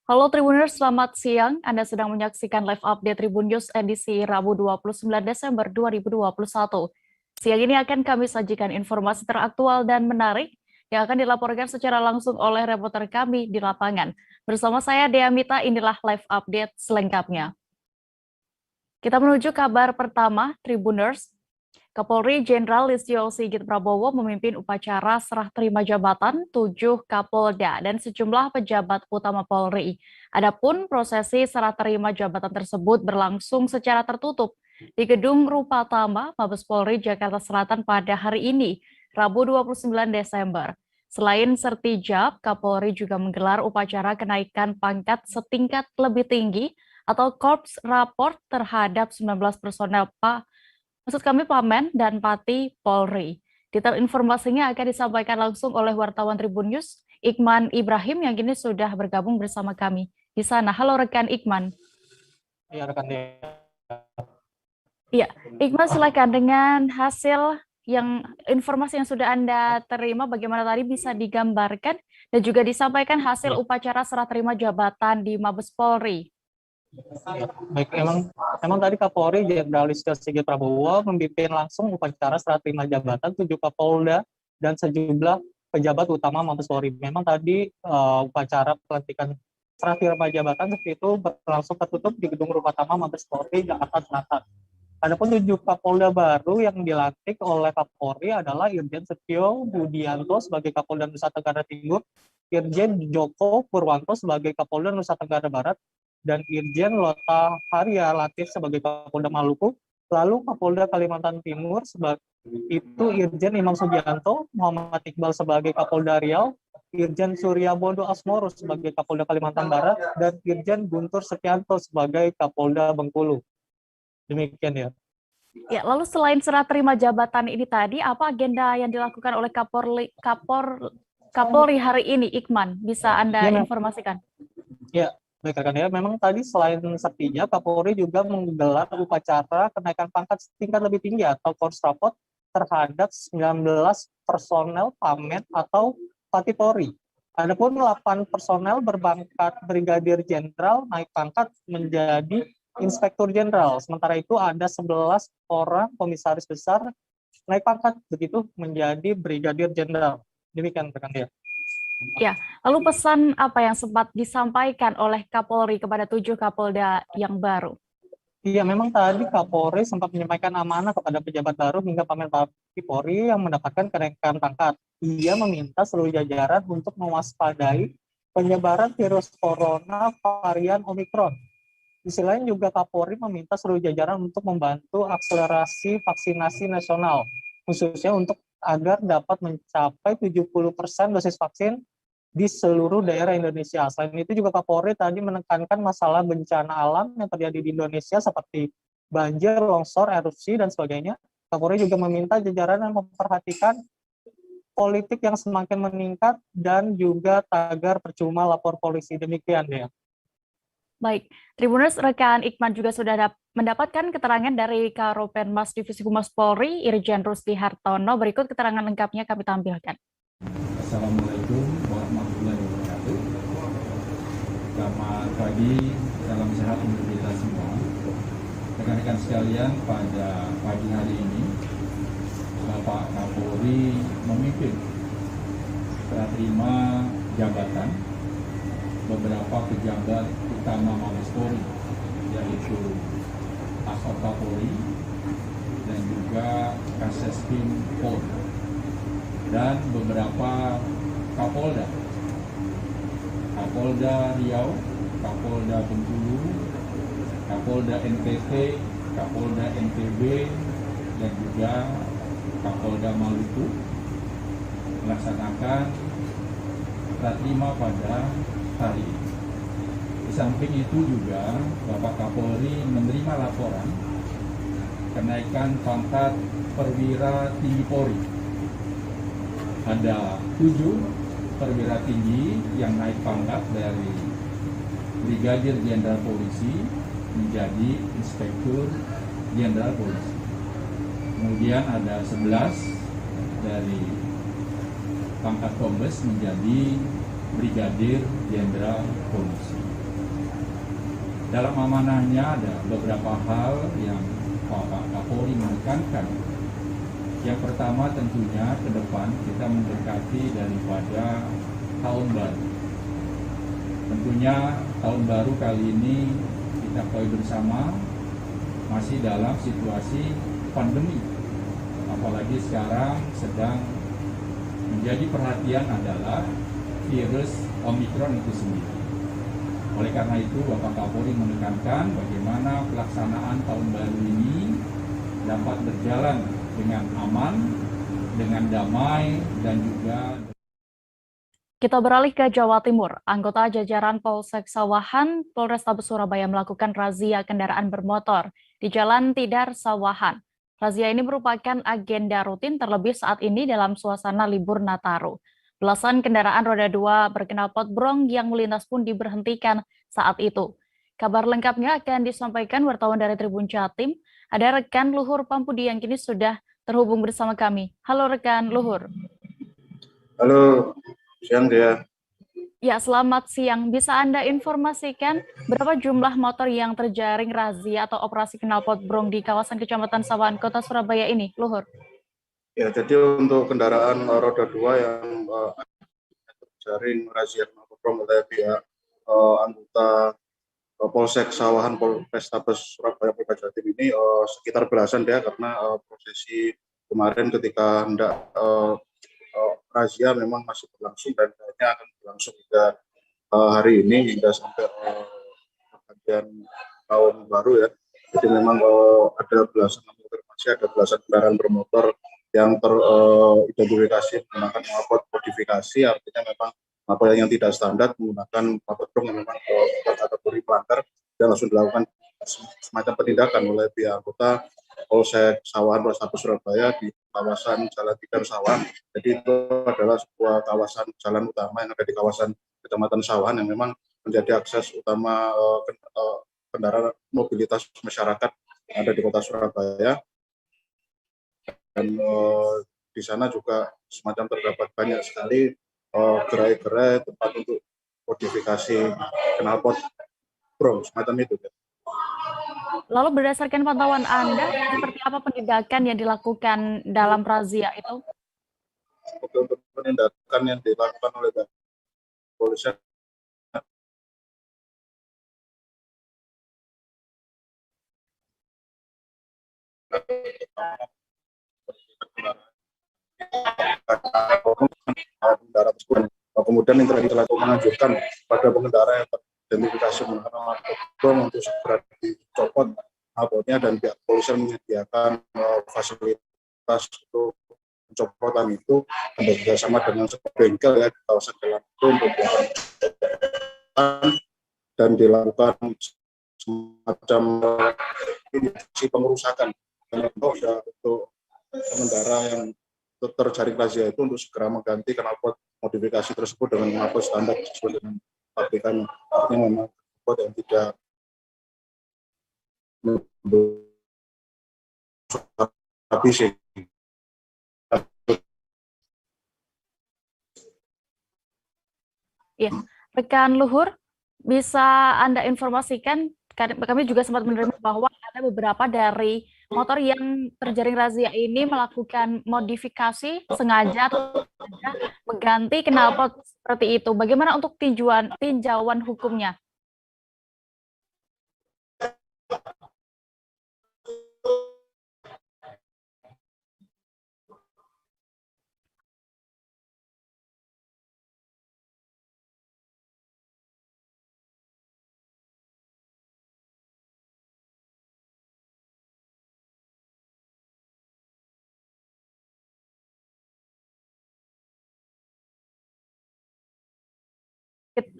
Halo Tribuners, selamat siang. Anda sedang menyaksikan live update Tribun News edisi Rabu 29 Desember 2021. Siang ini akan kami sajikan informasi teraktual dan menarik yang akan dilaporkan secara langsung oleh reporter kami di lapangan. Bersama saya Dea Mita, inilah live update selengkapnya. Kita menuju kabar pertama, Tribuners. Kapolri Jenderal Listio Sigit Prabowo memimpin upacara serah terima jabatan 7 Kapolda dan sejumlah pejabat utama Polri. Adapun prosesi serah terima jabatan tersebut berlangsung secara tertutup di Gedung Rupatama, Mabes Polri, Jakarta Selatan pada hari ini, Rabu 29 Desember. Selain sertijab, Kapolri juga menggelar upacara kenaikan pangkat setingkat lebih tinggi atau Korps Raport terhadap 19 personel Maksud kami Pamen dan Pati Polri. Detail informasinya akan disampaikan langsung oleh wartawan Tribun News, Iqman Ibrahim yang kini sudah bergabung bersama kami di sana. Halo rekan Iqman. Iya rekan dia. Iya, Iqman silakan dengan hasil informasi yang sudah Anda terima, bagaimana tadi bisa digambarkan dan juga disampaikan hasil upacara serah terima jabatan di Mabes Polri. Ya, baik, emang tadi Kapolri Jenderal Listio Sigit Prabowo memimpin langsung upacara serah terima jabatan 7 Kapolda dan sejumlah pejabat utama Mabes Polri. Memang tadi upacara pelantikan serah terima jabatan seperti itu berlangsung tertutup di Gedung Rupatama Mabes Polri Jakarta Selatan. Adapun 7 Kapolda baru yang dilantik oleh Kapolri adalah Irjen Setio Budianto sebagai Kapolda Nusa Tenggara Timur, Irjen Joko Purwanto sebagai Kapolda Nusa Tenggara Barat, dan Irjen Lota Haria Latif sebagai Kapolda Maluku. Lalu Kapolda Kalimantan Timur itu Irjen Imam Sugianto, Muhammad Iqbal sebagai Kapolda Riau, Irjen Surya Bondo Asmoro sebagai Kapolda Kalimantan Barat, dan Irjen Guntur Setianto sebagai Kapolda Bengkulu. Demikian ya. Ya, lalu selain serah terima jabatan ini tadi, apa agenda yang dilakukan oleh Kapolri hari ini, Iqman? Bisa Anda informasikan? Ya, baik rekan ya. Memang tadi selain sertinya, Kapolri juga menggelar upacara kenaikan pangkat tingkat lebih tinggi atau Korps Rapot terhadap 19 personel Pamet atau Pati Polri. Adapun 8 personel berpangkat Brigadir Jenderal naik pangkat menjadi Inspektur Jenderal. Sementara itu ada 11 orang komisaris besar naik pangkat begitu menjadi Brigadir Jenderal. Demikian rekan dia. Ya, lalu pesan apa yang sempat disampaikan oleh Kapolri kepada 7 Kapolda yang baru? Iya, memang tadi Kapolri sempat menyampaikan amanah kepada pejabat baru hingga Pamen Pati Polri yang mendapatkan kenaikan pangkat. Ia meminta seluruh jajaran untuk mewaspadai penyebaran virus corona varian Omikron. Di sisi lain juga Kapolri meminta seluruh jajaran untuk membantu akselerasi vaksinasi nasional, khususnya untuk agar dapat mencapai 70% dosis vaksin di seluruh daerah Indonesia. Selain itu juga Kapolri tadi menekankan masalah bencana alam yang terjadi di Indonesia seperti banjir, longsor, erupsi, dan sebagainya. Kapolri juga meminta jajaran yang memperhatikan politik yang semakin meningkat dan juga tagar percuma lapor polisi. Demikian ya. Baik, Tribuners, rekan Iqman juga sudah mendapatkan keterangan dari Karopenmas Divisi Humas Polri, Irjen Rusdi Hartono. Berikut keterangan lengkapnya kami tampilkan. Assalamualaikum warahmatullahi wabarakatuh. Selamat pagi, salam sehat untuk kita semua. Rekan-rekan sekalian, pada pagi hari ini, Bapak Kapolri memimpin serah terima jabatan beberapa pejabat utama Mabes Polri, yaitu Asop Kapolri dan juga Kaseskim Polri, dan beberapa Kapolda, Kapolda Riau, Kapolda Bengkulu, Kapolda NTT, Kapolda NTB, dan juga Kapolda Maluku melaksanakan serah terima pada hari ini. Di samping itu juga Bapak Kapolri menerima laporan kenaikan pangkat perwira tinggi Polri. Ada 7 perwira tinggi yang naik pangkat dari Brigadir Jenderal Polisi menjadi Inspektur Jenderal Polisi. Kemudian ada 11 dari pangkat Kombes menjadi Brigadir Jenderal Polisi. Dalam amanahnya ada beberapa hal yang Bapak Kapolri menekankan. Yang pertama tentunya ke depan kita mendekati daripada tahun baru. Tentunya tahun baru kali ini kita ketahui bersama masih dalam situasi pandemi. Apalagi sekarang sedang menjadi perhatian adalah virus Omikron itu sendiri. Oleh karena itu, Bapak Kapolri menekankan bagaimana pelaksanaan tahun baru ini dapat berjalan dengan aman, dengan damai, dan juga... Kita beralih ke Jawa Timur. Anggota jajaran Polsek Sawahan, Polrestabes Surabaya melakukan razia kendaraan bermotor di Jalan Tidar Sawahan. Razia ini merupakan agenda rutin terlebih saat ini dalam suasana libur Nataru. Belasan kendaraan roda 2 berknalpot brong yang melintas pun diberhentikan saat itu. Kabar lengkapnya akan disampaikan wartawan dari Tribun Jatim. Ada rekan Luhur Pampudi yang kini sudah terhubung bersama kami. Halo rekan Luhur. Halo, siang dia. Ya, selamat siang. Bisa Anda informasikan berapa jumlah motor yang terjaring razia atau operasi knalpot brong di kawasan Kecamatan Sawahan, Kota Surabaya ini, Luhur? Ya, jadi untuk kendaraan roda 2 yang terjaring razia knalpot brong oleh pihak anggota Polsek Sawahan Polrestabes Surabaya Polda Jatim ini sekitar belasan dia, karena prosesi kemarin ketika hendak razia memang masih berlangsung dan kayaknya akan berlangsung hingga hari ini hingga sampai pergantian tahun baru ya. Jadi memang ada belasan kendaraan bermotor yang teridentifikasi menggunakan knalpot modifikasi, artinya memang knalpot yang tidak standar menggunakan knalpot brong yang memang kategori pelanggar, dan langsung dilakukan semacam penindakan oleh pihak anggota Polsek Sawahan Polrestabes Surabaya di kawasan Jalan Tidar Sawahan. Jadi itu adalah sebuah kawasan jalan utama yang ada di kawasan Kecamatan Sawahan yang memang menjadi akses utama kendaraan mobilitas masyarakat yang ada di Kota Surabaya. Dan di sana juga semacam terdapat banyak sekali gerai-gerai tempat untuk modifikasi knalpot brong semacam itu. Lalu berdasarkan pantauan Anda, seperti apa penindakan yang dilakukan dalam razia itu? Untuk penindakan yang dilakukan oleh kepolisian, kemudian interaksi menganjurkan pada pengendara yang teridentifikasi menggunakan knalpot brong untuk segera dicopot knalpotnya, dan pihak kepolisian menyediakan fasilitas untuk pencopotan itu bekerjasama dengan sebuah bengkel ya di kawasan jalan itu untuk dan dilakukan semacam inisiasi pengerusakan untuk pengendara yang terjaring razia itu untuk segera mengganti knalpot modifikasi tersebut dengan knalpot standar sesuai dengan pabrikannya. Artinya memang knalpot yang tidak habis. Ya, rekan Luhur, bisa Anda informasikan, kami juga sempat menerima bahwa ada beberapa dari motor yang terjaring razia ini melakukan modifikasi sengaja atau mengganti knalpot seperti itu. Bagaimana untuk tinjauan hukumnya?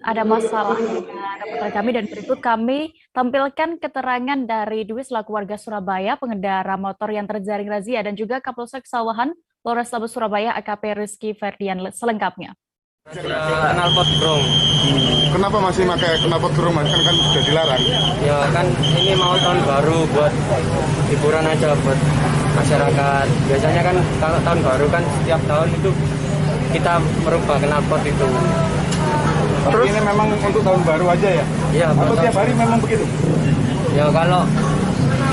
Ada masalah dengan reporter kami, dan berikut kami tampilkan keterangan dari Dwi selaku warga Surabaya, pengendara motor yang terjaring razia, dan juga Kapolsek Sawahan Polrestabes Surabaya AKP Rizky Ferdian selengkapnya. Knalpot brong. Kenapa masih pakai knalpot brong, Mas? Kan sudah dilarang. Ya kan ini mau tahun baru buat hiburan aja buat masyarakat. Biasanya kan kalau tahun baru kan setiap tahun itu kita merubah knalpot itu. Terus ini memang untuk tahun baru aja ya? Iya. Atau tiap hari memang begitu? Ya kalau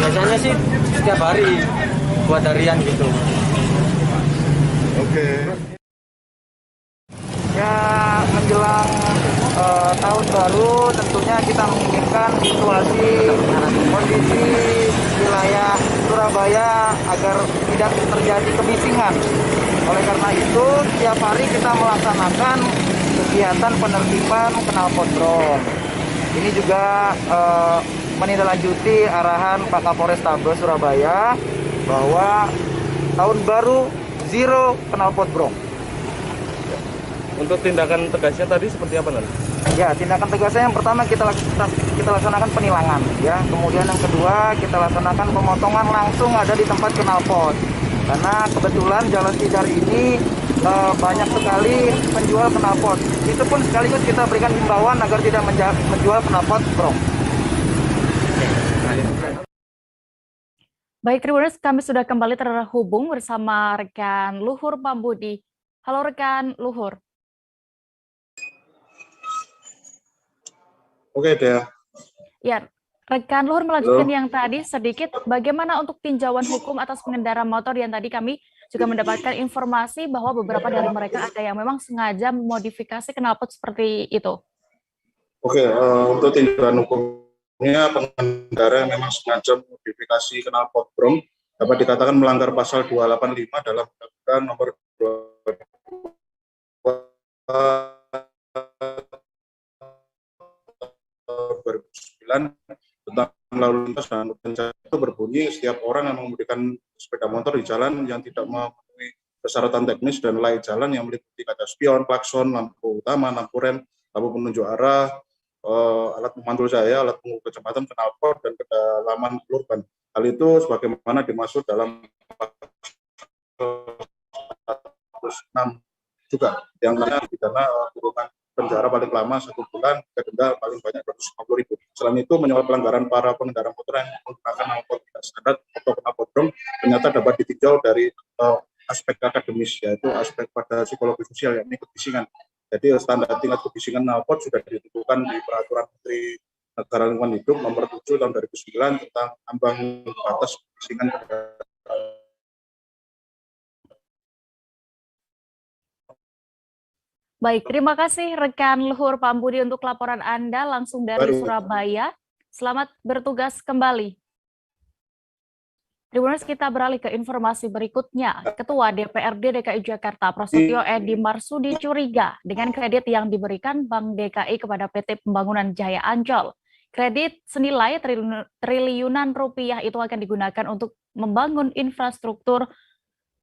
biasanya sih setiap hari buat harian gitu. Oke. Ya menjelang tahun baru tentunya kita menginginkan situasi kondisi wilayah Surabaya agar tidak terjadi kebisingan. Oleh karena itu setiap hari kita melaksanakan kegiatan penertiban knalpot drone. Ini juga menindaklanjuti arahan Pak Kapolrestabes Surabaya bahwa tahun baru zero knalpot drone. Untuk tindakan tegasnya tadi seperti apa, Nan? Ya, tindakan tegasnya yang pertama kita laksanakan penilangan, ya. Kemudian yang kedua kita laksanakan pemotongan langsung ada di tempat knalpot. Karena kebetulan Jalan Tidar ini banyak sekali penjual knalpot. Itu pun sekaligus kita berikan himbauan agar tidak menjual knalpot brong. Baik, Tribuners, kami sudah kembali terhubung bersama rekan Luhur Pambudi. Halo rekan Luhur. Oke, Dea. Ya, rekan Luhur melanjutkan yang tadi sedikit bagaimana untuk tinjauan hukum atas pengendara motor yang tadi kami juga mendapatkan informasi bahwa beberapa dari mereka ada yang memang sengaja memodifikasi knalpot seperti itu. Oke, untuk tindakan hukumnya pengendara yang memang sengaja memodifikasi knalpot brong dapat dikatakan melanggar pasal 285 dalam Undang-Undang Nomor 2009 tentang lalu lintas dan bencana itu berbunyi setiap orang yang mengemudikan sepeda motor di jalan yang tidak memenuhi persyaratan teknis dan layak jalan yang meliputi kaca spion, klakson, lampu utama, lampu rem, lampu penunjuk arah, alat pemantul cahaya, alat pengukur kecepatan, knalpot dan kedalaman urban. Hal itu sebagaimana dimaksud dalam 106 juga yang mana pidana kurungan penjara paling lama 1 bulan, denda paling banyak 250.000. Selain itu, menyewa pelanggaran para pengendara motor yang menggunakan knalpot tidak standar atau knalpot brong ternyata dapat ditinjau dari aspek akademis, yaitu aspek pada psikologi sosial, yakni kebisingan. Jadi standar tingkat kebisingan knalpot sudah ditentukan di Peraturan Menteri Negara Lingkungan Hidup Nomor 7 Tahun 2009 tentang ambang batas kebisingan. Baik, terima kasih rekan Luhur Pambudi untuk laporan Anda langsung dari Surabaya. Selamat bertugas kembali. Tribuners, kita beralih ke informasi berikutnya. Ketua DPRD DKI Jakarta, Prasetyo Edy Marsudi curiga dengan kredit yang diberikan Bank DKI kepada PT Pembangunan Jaya Ancol. Kredit senilai triliunan rupiah itu akan digunakan untuk membangun infrastruktur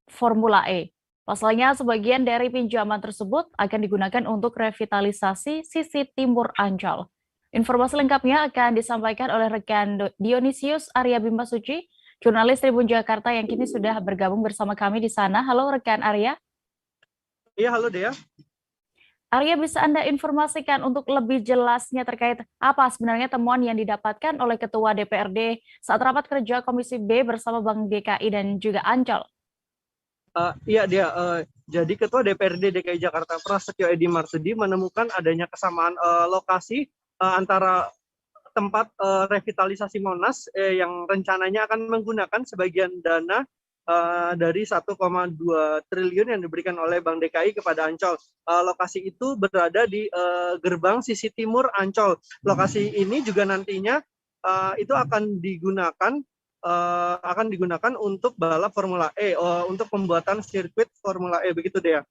Formula E. Pasalnya, sebagian dari pinjaman tersebut akan digunakan untuk revitalisasi sisi timur Ancol. Informasi lengkapnya akan disampaikan oleh rekan Dionysius Arya Bima Suci, jurnalis Tribun Jakarta yang kini sudah bergabung bersama kami di sana. Halo rekan Arya. Iya, halo Dea. Arya, bisa Anda informasikan untuk lebih jelasnya terkait apa sebenarnya temuan yang didapatkan oleh Ketua DPRD saat rapat kerja Komisi B bersama Bank DKI dan juga Ancol? Iya dia, jadi Ketua DPRD DKI Jakarta Prasetyo Edy Marsudi menemukan adanya kesamaan lokasi antara tempat revitalisasi Monas yang rencananya akan menggunakan sebagian dana dari 1,2 triliun yang diberikan oleh Bank DKI kepada Ancol. Lokasi itu berada di gerbang sisi timur Ancol. Lokasi ini juga nantinya itu akan digunakan untuk balap Formula E, untuk pembuatan sirkuit Formula E, begitu Dea.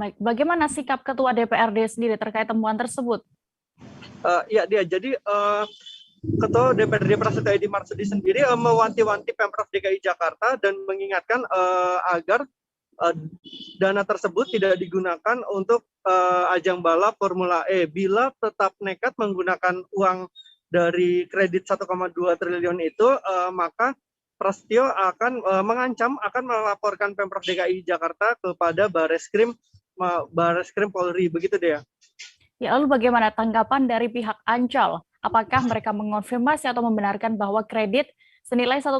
Baik, bagaimana sikap Ketua DPRD sendiri terkait temuan tersebut? Ya Dea, jadi Ketua DPRD Prasetyo Edy Marsudi sendiri mewanti-wanti Pemprov DKI Jakarta dan mengingatkan agar dana tersebut tidak digunakan untuk ajang balap Formula E. Bila tetap nekat menggunakan uang dari kredit 1,2 triliun itu, maka Prasetyo akan mengancam akan melaporkan Pemprov DKI Jakarta kepada Bareskrim Polri, begitu Dea. Ya, lalu bagaimana tanggapan dari pihak Ancol? Apakah mereka mengonfirmasi atau membenarkan bahwa kredit senilai 1,2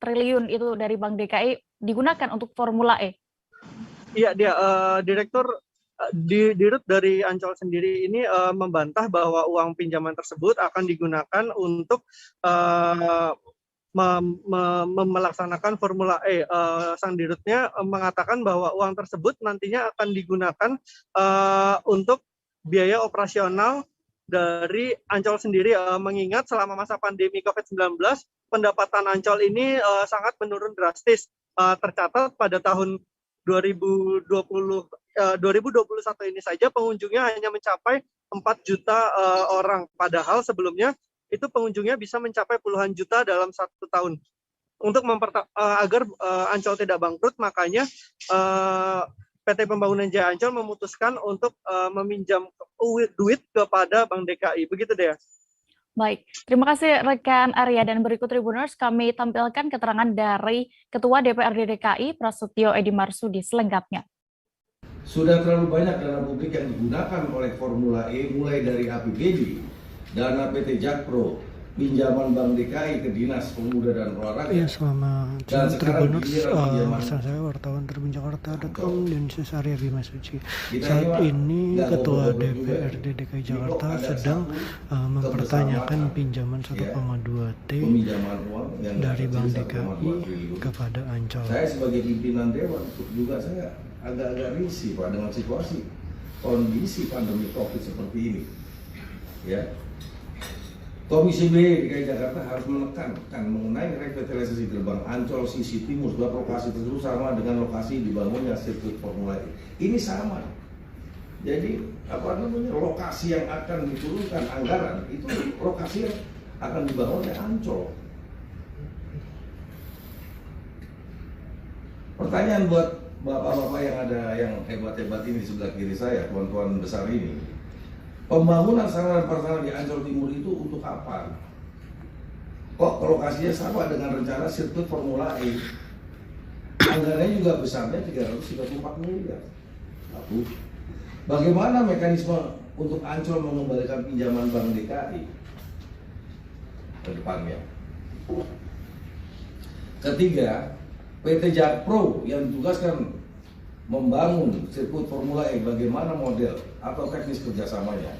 triliun itu dari Bank DKI digunakan untuk Formula E? Iya, Direktur di rut dari Ancol sendiri ini membantah bahwa uang pinjaman tersebut akan digunakan untuk melaksanakan Formula E. Sang dirutnya mengatakan bahwa uang tersebut nantinya akan digunakan untuk biaya operasional dari Ancol sendiri, mengingat selama masa pandemi COVID-19 pendapatan Ancol ini sangat menurun drastis. Tercatat pada tahun 2021 ini saja pengunjungnya hanya mencapai 4 juta orang, padahal sebelumnya itu pengunjungnya bisa mencapai puluhan juta dalam 1 tahun. Untuk agar Ancol tidak bangkrut, makanya PT Pembangunan Jaya Ancol memutuskan untuk meminjam duit kepada Bank DKI. Begitu deh. Baik, terima kasih rekan Arya, dan berikut Tribuners kami tampilkan keterangan dari Ketua DPRD DKI Prasetyo Edy Marsudi selengkapnya. Sudah terlalu banyak dana publik yang digunakan oleh Formula E, mulai dari APBD, dana PT Jakpro, pinjaman Bank DKI ke Dinas Pemuda dan Olahraga. Ya, selamat siang Tribuners, bersama saya wartawan Tribunjakarta.com dan Arya Bima Suci. Saat ini Ketua DPRD DKI Jakarta sedang mempertanyakan pinjaman 1,2 T dari Bank DKI kepada Ancol. Saya sebagai pimpinan Dewan juga saya agak-agak risih Pak dengan situasi kondisi pandemi COVID seperti ini. Ya. Komisi B DKI Jakarta harus menekankan mengenai revitalisasi gerbang Ancol sisi timur, sebab lokasi tersebut sama dengan lokasi dibangunnya sirkuit Formula E. Ini sama. Jadi lokasi yang akan diturunkan anggaran itu lokasi yang akan dibangunnya Ancol. Pertanyaan buat bapak-bapak yang hebat-hebat ini di sebelah kiri saya, tuan-tuan besar ini. Pembangunan sarana dan prasarana di Ancol Timur itu untuk apa? Kok lokasinya sama dengan rencana sirkuit Formula E? Anggarannya juga besarnya 334 miliar. Lalu, bagaimana mekanisme untuk Ancol mengembalikan pinjaman Bank DKI ke depannya? Ketiga, PT Jakpro yang ditugaskan membangun sirkuit Formula E, bagaimana model atau teknis kerjasamanya?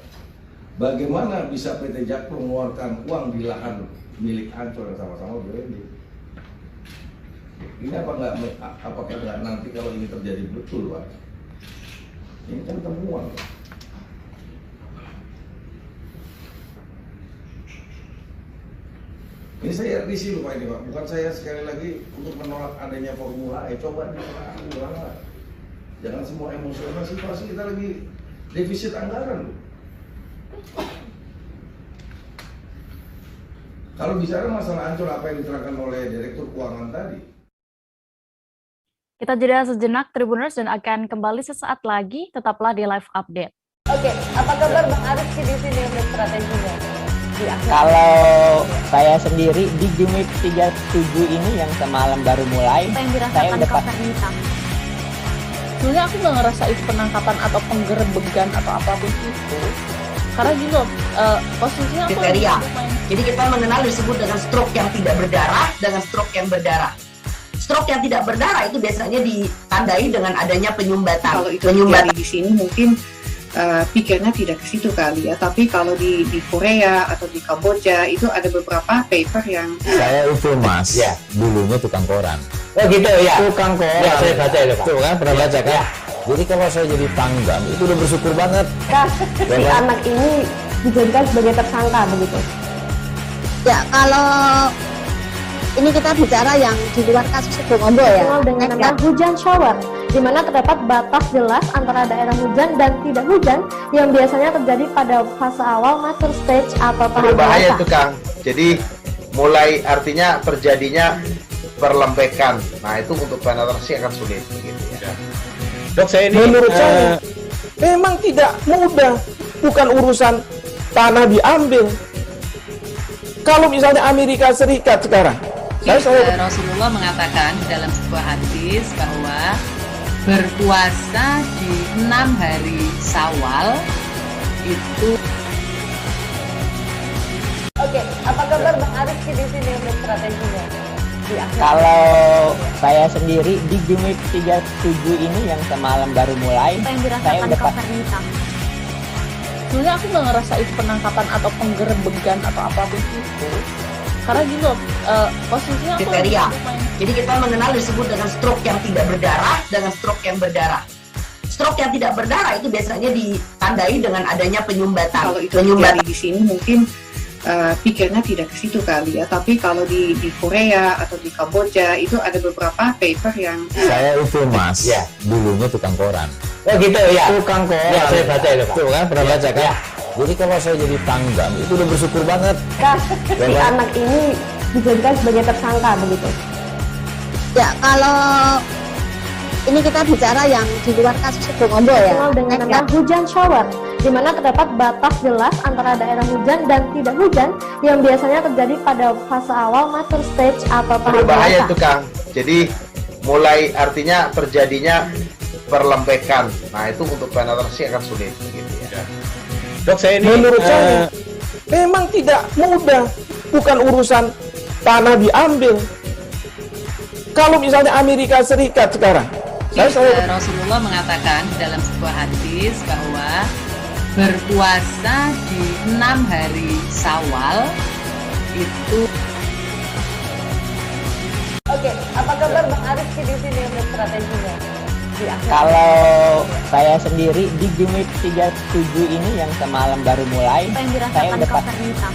Bagaimana bisa PT Jakpro mengeluarkan uang di lahan milik Ancol yang sama-sama BUMD? Ini apakah nggak nanti kalau ini terjadi betul, Pak? Ini kan temuan, Pak. Ini saya risih lupa ini Pak, bukan saya sekali lagi untuk menolak adanya Formula E, coba diulang lah. Jangan semua emosional, situasi kita lagi defisit anggaran. Kalau bicara masalah Ancol, apa yang diterangkan oleh Direktur Keuangan tadi? Kita jeda sejenak Tribuners dan akan kembali sesaat lagi, tetaplah di live update. Oke, apa kabar Bang Arif sih di sini untuk strateginya? Kalau saya sendiri di Jumit 37 ini yang semalam baru mulai, saya udah pasti. Sebenarnya aku nggak ngerasa itu penangkapan atau penggerebegan atau apapun itu, karena gitu posisinya aku kriteria. Jadi kita mengenal disebut dengan stroke yang tidak berdarah dengan stroke yang berdarah. Stroke yang tidak berdarah itu biasanya ditandai dengan adanya penyumbatan. Kalau itu terjadi di sini mungkin pikirnya tidak ke situ kali ya, tapi kalau di Korea atau di Kamboja itu ada beberapa paper yang saya itu Mas, ya, dulunya tukang koran. Oh gitu ya. Tukang koran. Ya, saya baca itu Pak. Tuh kan pernah baca kan? Ya. Jadi kalau saya jadi pangdam itu udah bersyukur banget. Si anak ini dijadikan sebagai tersangka begitu. Ya, kalau ini kita bicara yang di luar kasus Situbondo ya. Dengan nama hujan shower, di mana terdapat batas jelas antara daerah hujan dan tidak hujan yang biasanya terjadi pada fase awal mature stage atau tahap berbahaya itu Kang. Jadi mulai artinya terjadinya perlembekan. Nah itu untuk penetrasi akan sulit begitu ya. Dok, saya ini menurut saya memang tidak mudah, bukan urusan tanah diambil. Kalau misalnya Amerika Serikat sekarang, Rasulullah mengatakan dalam sebuah hadis bahwa berpuasa di 6 hari Syawal itu. Oke, apa kabar Bang Arif sih di sini untuk strateginya? Kalau saya sendiri di Jumik 37 ini yang semalam baru mulai. Apa yang Saya dirasakan udah Kak Fernita? Sebenarnya aku nggak ngerasa itu penangkapan atau penggerebegan atau apapun itu. Karena gini loh, posisinya aku Kriteria. Jadi kita mengenal disebut dengan stroke yang tidak berdarah dengan stroke yang berdarah. Stroke yang tidak berdarah itu biasanya ditandai dengan adanya penyumbatan. Kalau itu terjadi di sini mungkin pikirnya tidak ke situ kali ya. Tapi kalau di Korea atau di Kamboja itu ada beberapa paper yang Saya itu mas, dulunya tukang koran. Oh gitu ya. Tukang koran. Ya, saya baca itu Pak. Tuh kan, pernah baca kan? Jadi kalau saya jadi pangdam itu udah bersyukur banget. Si anak ini dijadikan sebagai tersangka begitu. Ya, kalau ini kita bicara yang di luar kasus Bongombo ya. Dikenal dengan nama hujan shower, di mana terdapat batas jelas antara daerah hujan dan tidak hujan yang biasanya terjadi pada fase awal mature stage atau tahap Berbahaya dewasa. itu Kang. Jadi mulai artinya terjadinya perlembekan. Nah itu untuk penetrasi akan sulit gitu ya. Dok, saya ini menurut saya memang tidak mudah, bukan urusan tanah diambil. Kalau misalnya Amerika Serikat sekarang, Rasulullah mengatakan dalam sebuah hadis bahwa berpuasa di 6 hari Syawal itu. Oke, apa kabar Bang Ariski di sini untuk strateginya? Kalau saya sendiri di Jumik 37 ini yang semalam baru mulai. Apa yang Saya dirasakan udah Kak Fernita?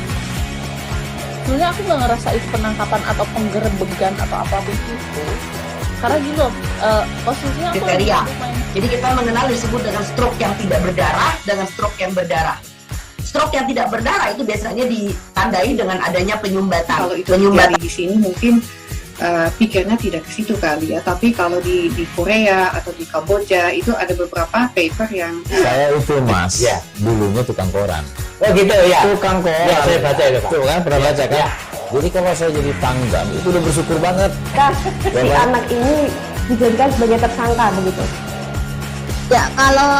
Sebenarnya aku nggak ngerasa itu penangkapan atau penggerebegan atau apapun itu. Karena gini loh, posisinya aku Kriteria. Jadi kita mengenal disebut dengan stroke yang tidak berdarah dengan stroke yang berdarah. Stroke yang tidak berdarah itu biasanya ditandai dengan adanya penyumbatan. kalau itu terjadi di sini mungkin pikirnya tidak ke situ kali ya. Tapi kalau di Korea atau di Kamboja itu ada beberapa paper yang Saya itu mas, dulunya tukang koran. Oh gitu ya. Tukang koran. Ya, saya baca itu Pak. Tuh kan, pernah baca kan? Jadi kalau saya jadi pangdam itu udah bersyukur banget. Si anak ini dijadikan sebagai tersangka begitu. Ya, kalau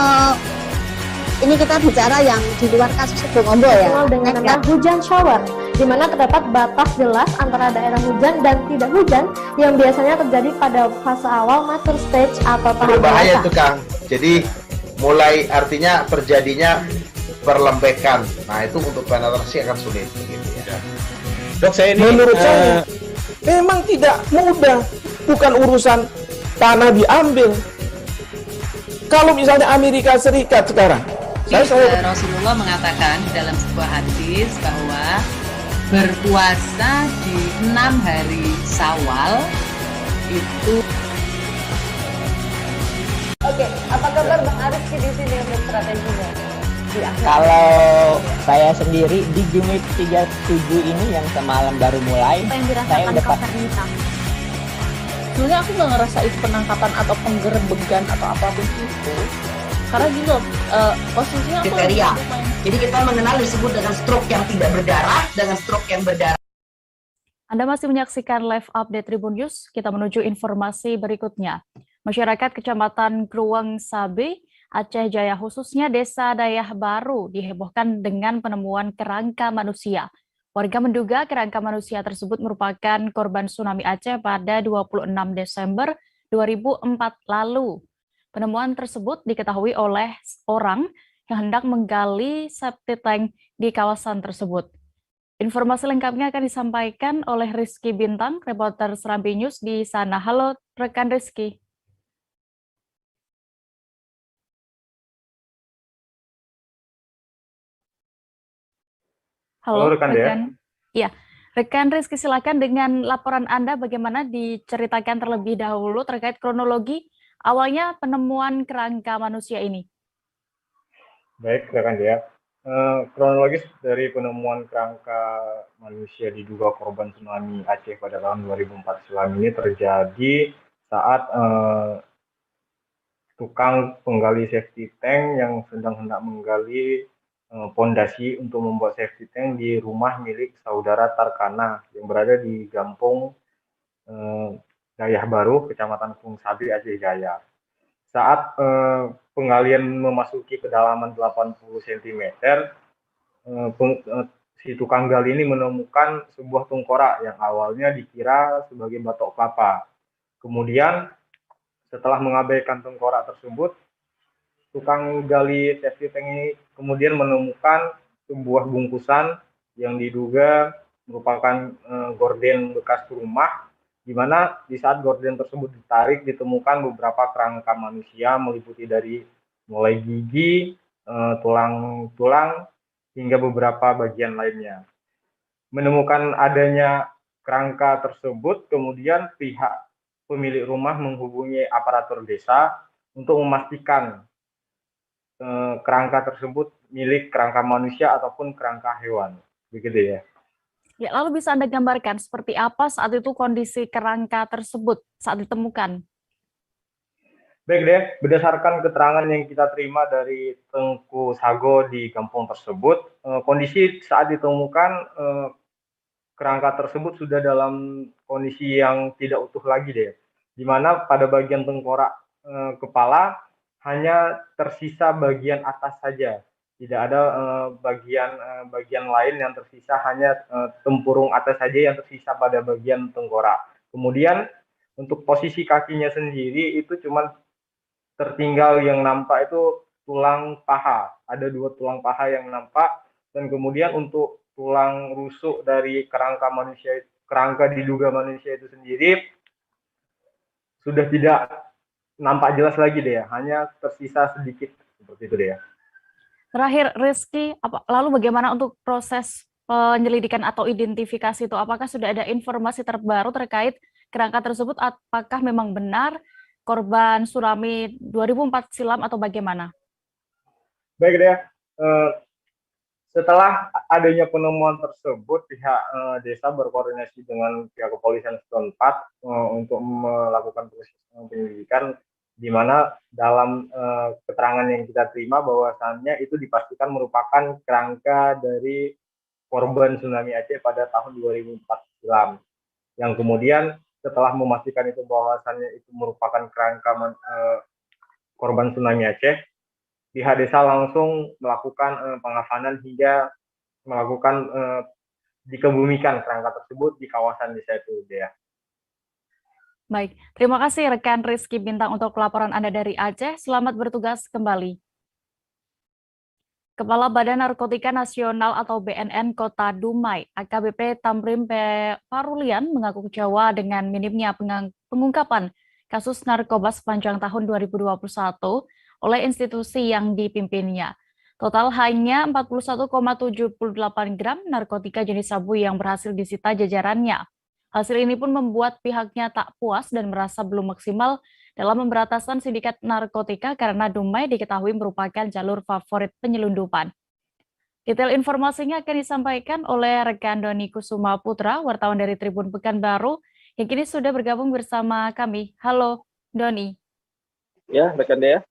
ini kita bicara yang di luar kasus Bongombo ya. Dikenal dengan nama hujan shower, di mana terdapat batas jelas antara daerah hujan dan tidak hujan yang biasanya terjadi pada fase awal mature stage atau tahap Berbahaya dewasa. itu Kang. Jadi mulai artinya terjadinya perlembekan. Nah itu untuk penetrasi akan sulit gitu ya. Dok, saya ini menurut saya memang tidak mudah, bukan urusan tanah diambil. Kalau misalnya Amerika Serikat sekarang, Rasulullah mengatakan dalam sebuah hadis bahwa berpuasa di 6 hari Syawal itu. Oke, apa kabar Bang Ariski di sini untuk strateginya? Kalau saya sendiri di Jumik 37 ini yang semalam baru mulai. Apa yang Saya dirasakan udah Kak Fernita? Sebenarnya aku nggak ngerasa itu penangkapan atau penggerebegan atau apapun itu. Karena gini loh, posisinya aku Kriteria. Jadi kita mengenal disebut dengan stroke yang tidak berdarah dengan stroke yang berdarah. Anda masih menyaksikan live update Tribun News. Kita menuju informasi berikutnya. Masyarakat Kecamatan Gruwang Sabe, Aceh Jaya khususnya Desa Dayah Baru dihebohkan dengan penemuan kerangka manusia. Warga menduga kerangka manusia tersebut merupakan korban tsunami Aceh pada 26 Desember 2004 lalu. Penemuan tersebut diketahui oleh orang yang hendak menggali septic tank di kawasan tersebut. Informasi lengkapnya akan disampaikan oleh Rizky Bintang, reporter Serambi News di sana. Halo rekan Rizky. Halo rekan Dea. Ya, rekan Rizky, silakan dengan laporan Anda bagaimana diceritakan terlebih dahulu terkait kronologi awalnya penemuan kerangka manusia ini. Baik, rekan Dea. Kronologis dari penemuan kerangka manusia diduga korban tsunami Aceh pada tahun 2004 silam ini terjadi saat tukang penggali safety tank yang sedang hendak menggali pondasi untuk membuat safety tank di rumah milik saudara Tarkana yang berada di Gampong Dayah Baru, Kecamatan Gruwang Sabe, Aceh Jaya. Saat penggalian memasuki kedalaman 80 cm, si tukang gali ini menemukan sebuah tengkorak yang awalnya dikira sebagai batok kelapa. Kemudian setelah mengabaikan tengkorak tersebut, tukang gali safety tank ini kemudian menemukan sebuah bungkusan yang diduga merupakan gorden bekas rumah, di mana di saat gorden tersebut ditarik ditemukan beberapa kerangka manusia meliputi dari mulai gigi, tulang-tulang hingga beberapa bagian lainnya. Menemukan adanya kerangka tersebut, kemudian pihak pemilik rumah menghubungi aparatur desa untuk memastikan kerangka tersebut milik kerangka manusia ataupun kerangka hewan, begitu ya. Ya, lalu bisa Anda gambarkan seperti apa saat itu kondisi kerangka tersebut saat ditemukan? Baik deh, berdasarkan keterangan yang kita terima dari Tengku Sago di kampung tersebut, kondisi saat ditemukan kerangka tersebut sudah dalam kondisi yang tidak utuh lagi deh, di mana pada bagian tengkorak kepala hanya tersisa bagian atas saja, tidak ada bagian lain yang tersisa, hanya tempurung atas saja yang tersisa pada bagian tengkorak. Kemudian untuk posisi kakinya sendiri itu cuma tertinggal yang nampak itu tulang paha, ada 2 tulang paha yang nampak, dan kemudian untuk tulang rusuk dari kerangka manusia, kerangka diduga manusia itu sendiri sudah tidak nampak jelas lagi deh ya, hanya tersisa sedikit seperti itu deh ya. Terakhir, Rizky, lalu bagaimana untuk proses penyelidikan atau identifikasi itu? Apakah sudah ada informasi terbaru terkait kerangka tersebut? Apakah memang benar korban tsunami 2004 silam atau bagaimana? Baik deh, setelah adanya penemuan tersebut, pihak desa berkoordinasi dengan pihak kepolisian setempat untuk melakukan proses penyelidikan, di mana dalam keterangan yang kita terima bahwasannya itu dipastikan merupakan kerangka dari korban tsunami Aceh pada tahun 2004 silam, yang kemudian setelah memastikan itu bahwasannya itu merupakan kerangka korban tsunami Aceh, pihak desa langsung melakukan pengafanan hingga melakukan dikebumikan kerangka tersebut di kawasan desa itu, Dea. Baik, terima kasih rekan Rizky Bintang untuk laporan Anda dari Aceh. Selamat bertugas kembali. Kepala Badan Narkotika Nasional atau BNN Kota Dumai, AKBP Tamrim Parulian mengaku kecewa dengan minimnya pengungkapan kasus narkoba sepanjang tahun 2021 oleh institusi yang dipimpinnya. Total hanya 41,78 gram narkotika jenis sabu yang berhasil disita jajarannya. Hasil ini pun membuat pihaknya tak puas dan merasa belum maksimal dalam pemberantasan sindikat narkotika karena Dumai diketahui merupakan jalur favorit penyelundupan. Detail informasinya akan disampaikan oleh rekan Doni Kusuma Putra, wartawan dari Tribun Pekanbaru, yang kini sudah bergabung bersama kami. Halo, Doni. Ya, rekan Dea.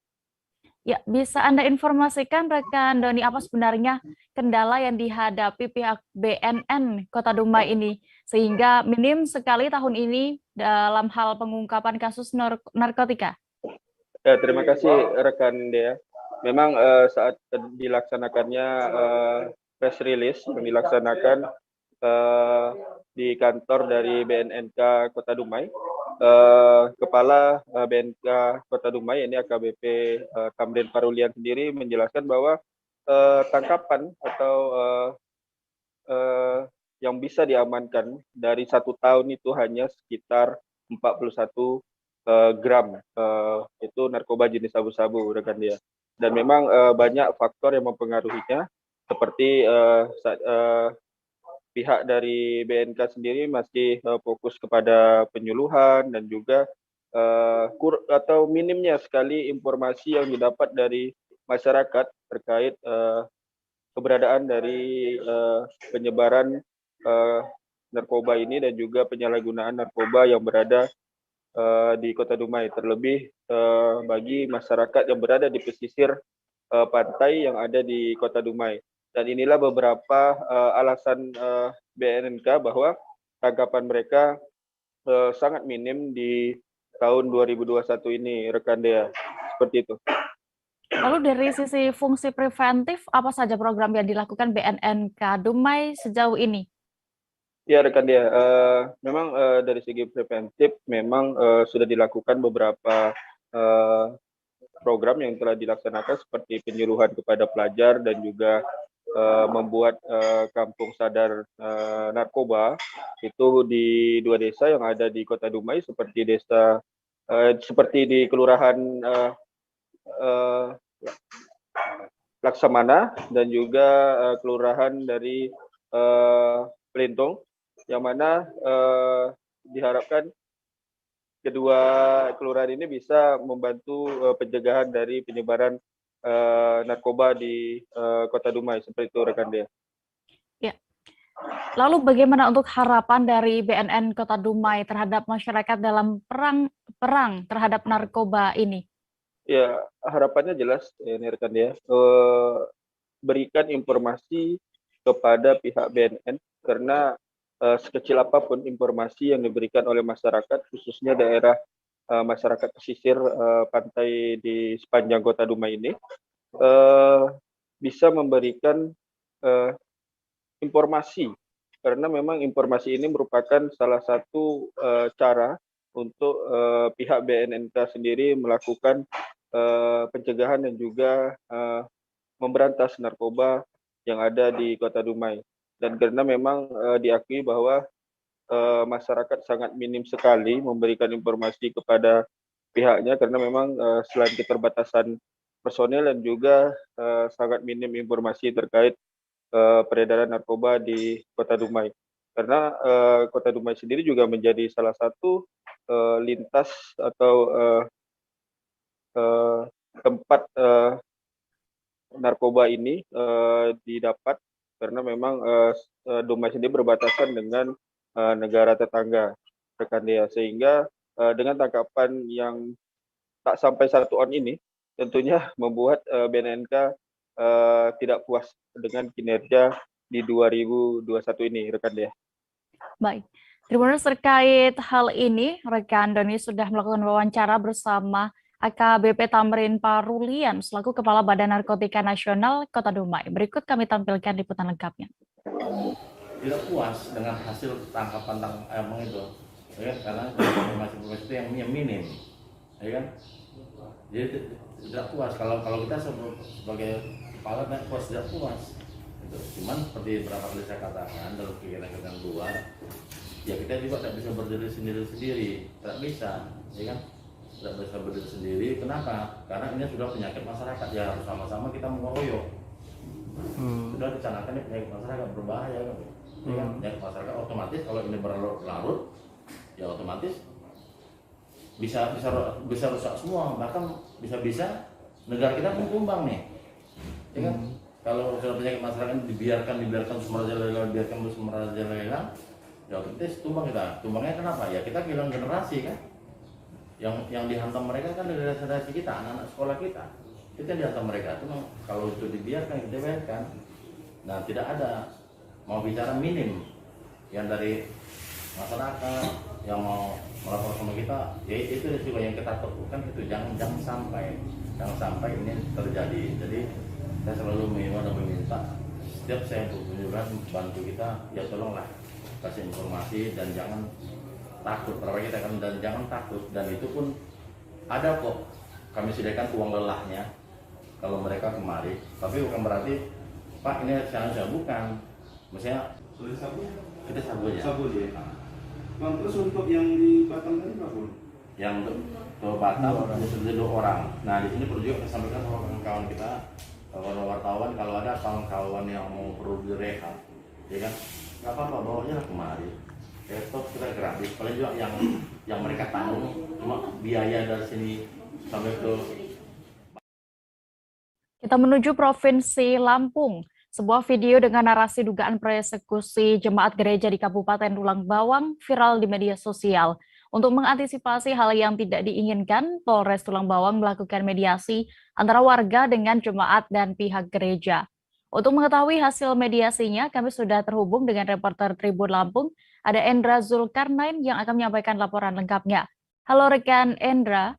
Ya, bisa Anda informasikan rekan Doni apa sebenarnya kendala yang dihadapi pihak BNN Kota Dumai ini sehingga minim sekali tahun ini dalam hal pengungkapan kasus narkotika? Ya, terima kasih rekan Dea. Memang saat dilaksanakannya press release yang dilaksanakan di kantor dari BNNK Kota Dumai, Kepala BNK Kota Dumai, ini AKBP Tamrin Parulian sendiri menjelaskan bahwa tangkapan atau yang bisa diamankan dari 1 tahun itu hanya sekitar 41 gram itu narkoba jenis sabu-sabu, rekan dia. Dan memang banyak faktor yang mempengaruhinya, seperti pihak dari BNK sendiri masih fokus kepada penyuluhan dan juga atau minimnya sekali informasi yang didapat dari masyarakat terkait keberadaan dari penyebaran narkoba ini dan juga penyalahgunaan narkoba yang berada di Kota Dumai, terlebih bagi masyarakat yang berada di pesisir pantai yang ada di Kota Dumai. Dan inilah beberapa alasan BNNK bahwa tangkapan mereka sangat minim di tahun 2021 ini, rekan Dea. Seperti itu. Lalu dari sisi fungsi preventif, apa saja program yang dilakukan BNNK Dumai sejauh ini? Ya rekan dia, memang dari segi preventif memang sudah dilakukan beberapa program yang telah dilaksanakan seperti penyuluhan kepada pelajar dan juga membuat kampung sadar narkoba itu di 2 desa yang ada di Kota Dumai seperti seperti di Kelurahan Laksamana dan juga kelurahan dari Pelintong, yang mana diharapkan kedua kelurahan ini bisa membantu pencegahan dari penyebaran narkoba di Kota Dumai, seperti itu rekan dia. Ya. Lalu bagaimana untuk harapan dari BNN Kota Dumai terhadap masyarakat dalam perang terhadap narkoba ini? Ya, harapannya jelas ini rekan dia, berikan informasi kepada pihak BNN karena sekecil apapun informasi yang diberikan oleh masyarakat, khususnya daerah masyarakat pesisir pantai di sepanjang Kota Dumai ini, bisa memberikan informasi, karena memang informasi ini merupakan salah satu cara untuk pihak BNNK sendiri melakukan pencegahan dan juga memberantas narkoba yang ada di Kota Dumai. Dan karena memang diakui bahwa masyarakat sangat minim sekali memberikan informasi kepada pihaknya, karena memang selain keterbatasan personel dan juga sangat minim informasi terkait peredaran narkoba di Kota Dumai. Karena Kota Dumai sendiri juga menjadi salah satu lintas atau tempat narkoba ini didapat, karena memang Dumai sendiri berbatasan dengan negara tetangga rekan dia, sehingga dengan tangkapan yang tak sampai 1 on ini tentunya membuat BNNK tidak puas dengan kinerja di 2021 ini rekan dia. Baik, Tribuners, terkait hal ini rekan Doni sudah melakukan wawancara bersama AKBP Tamrin Parulian selaku Kepala Badan Narkotika Nasional Kota Dumai. Berikut kami tampilkan liputan lengkapnya. Tidak puas dengan hasil tangkapan emang itu, ya, karena informasi-informasi itu yang minim, ya kan? Jadi tidak puas. Kalau kita sebagai kepala puas, tidak puas. Gitu. Cuman seperti beberapa kali saya katakan dalam kegiatan luar, ya kita juga tidak bisa berdiri sendiri, tidak bisa, ya kan? Tidak bisa berdiri sendiri. Kenapa? Karena ini sudah penyakit masyarakat, ya harus sama-sama kita mengoyoh. Sudah dicanangkan ini penyakit masyarakat berbahaya, kan? Ya kan? Penyakit masyarakat otomatis kalau ini berlarut, ya otomatis bisa rusak semua, bahkan bisa negara kita pun tumbang nih, ya kan? Kalau sudah penyakit masyarakat dibiarkan merajalela, ya otomatis tumbang kita. Tumbangnya kenapa? Ya kita kehilangan generasi kan? Yang dihantam mereka kan dari generasi kita, anak-anak sekolah kita dihantam mereka. Itu kalau itu dibiarkan, kita biarkan. Nah, tidak ada, mau bicara minim yang dari masyarakat yang mau melapor sama kita, ya itu juga yang kita lakukan, itu jangan sampai ini terjadi. Jadi saya selalu mengimbau dan meminta setiap saya berkunjungan bantu kita, ya tolonglah kasih informasi dan jangan takut, kita kan, dan jangan takut. Dan itu pun ada kok, kami sediakan uang lelahnya kalau mereka kemari, tapi bukan berarti Pak ini saya bukan, maksudnya kita sabu aja. Bang, terus untuk yang di Batam tadi berapa? Yang ke Batam sudah 2 orang. Nah di sini perlu juga saya sampaikan sama kawan-kawan kita, kawan wartawan, kalau ada kawan-kawan yang mau perlu direhab, ya kan, nggak apa-apa, bawanya lah kemari. Stop kita gratis, paling juga yang mereka tanggung cuma biaya dari sini sampai ke. Kita menuju Provinsi Lampung. Sebuah video dengan narasi dugaan persekusi jemaat gereja di Kabupaten Tulang Bawang viral di media sosial. Untuk mengantisipasi hal yang tidak diinginkan, Polres Tulang Bawang melakukan mediasi antara warga dengan jemaat dan pihak gereja. Untuk mengetahui hasil mediasinya, kami sudah terhubung dengan reporter Tribun Lampung, ada Endra Zulkarnain yang akan menyampaikan laporan lengkapnya. Halo rekan Endra.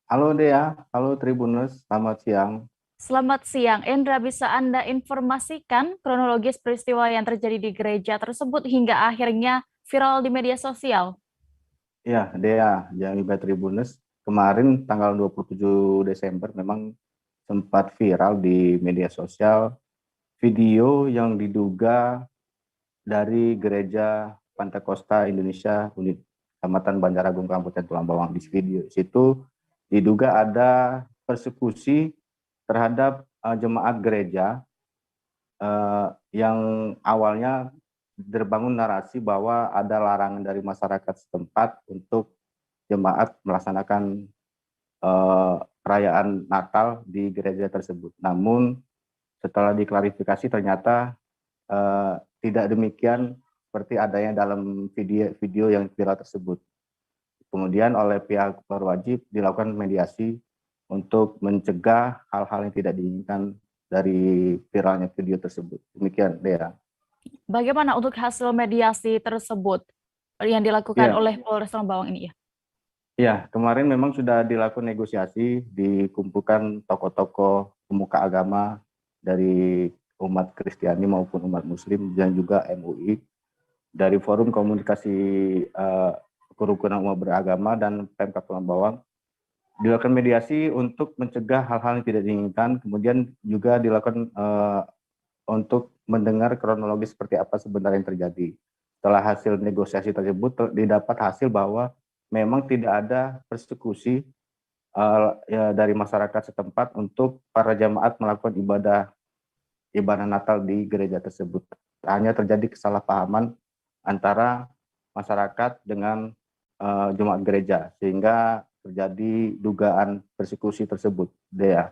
Halo Dea, halo Tribuners, selamat siang. Selamat siang, Endra, bisa Anda informasikan kronologis peristiwa yang terjadi di gereja tersebut hingga akhirnya viral di media sosial? Ya, Dea, yang Iba Tribuners, kemarin tanggal 27 Desember memang sempat viral di media sosial video yang diduga dari gereja Pantekosta Indonesia unit Kecamatan Banjar Agung Kabupaten Tulang Bawang. Di video situ diduga ada persekusi terhadap jemaat gereja yang awalnya terbangun narasi bahwa ada larangan dari masyarakat setempat untuk jemaat melaksanakan perayaan Natal di gereja tersebut. Namun setelah diklarifikasi ternyata tidak demikian seperti adanya dalam video yang viral tersebut. Kemudian oleh pihak berwajib dilakukan mediasi untuk mencegah hal-hal yang tidak diinginkan dari viralnya video tersebut. Demikian, Dea. Bagaimana untuk hasil mediasi tersebut yang dilakukan oleh Polres Tulang Bawang ini ya? Ya, kemarin memang sudah dilakukan negosiasi, dikumpulkan tokoh-tokoh pemuka agama dari umat Kristiani maupun umat Muslim dan juga MUI dari Forum Komunikasi Kerukunan Umat Beragama dan Pemkab Tulang Bawang. Dilakukan mediasi untuk mencegah hal-hal yang tidak diinginkan, kemudian juga dilakukan untuk mendengar kronologis seperti apa sebenarnya yang terjadi. Setelah hasil negosiasi tersebut, didapat hasil bahwa memang tidak ada persekusi dari masyarakat setempat untuk para jemaat melakukan ibadah Natal di gereja tersebut. Hanya terjadi kesalahpahaman antara masyarakat dengan jemaat gereja, sehingga terjadi dugaan persekusi tersebut, Dea.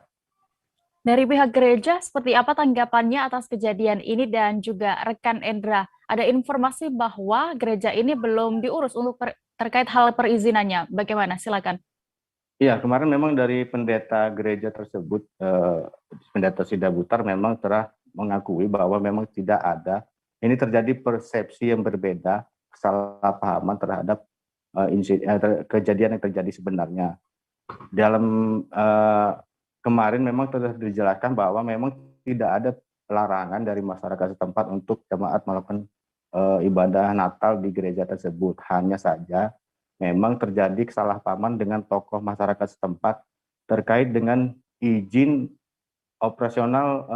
Dari pihak gereja, seperti apa tanggapannya atas kejadian ini dan juga rekan Endra? Ada informasi bahwa gereja ini belum diurus untuk terkait hal perizinannya. Bagaimana? Silakan. Iya, kemarin memang dari pendeta gereja tersebut, pendeta Sidabutar memang telah mengakui bahwa memang tidak ada. Ini terjadi persepsi yang berbeda, kesalahpahaman terhadap kejadian yang terjadi sebenarnya. Dalam kemarin memang telah dijelaskan bahwa memang tidak ada larangan dari masyarakat setempat untuk jemaat melakukan ibadah Natal di gereja tersebut. Hanya saja memang terjadi kesalahpahaman dengan tokoh masyarakat setempat terkait dengan izin operasional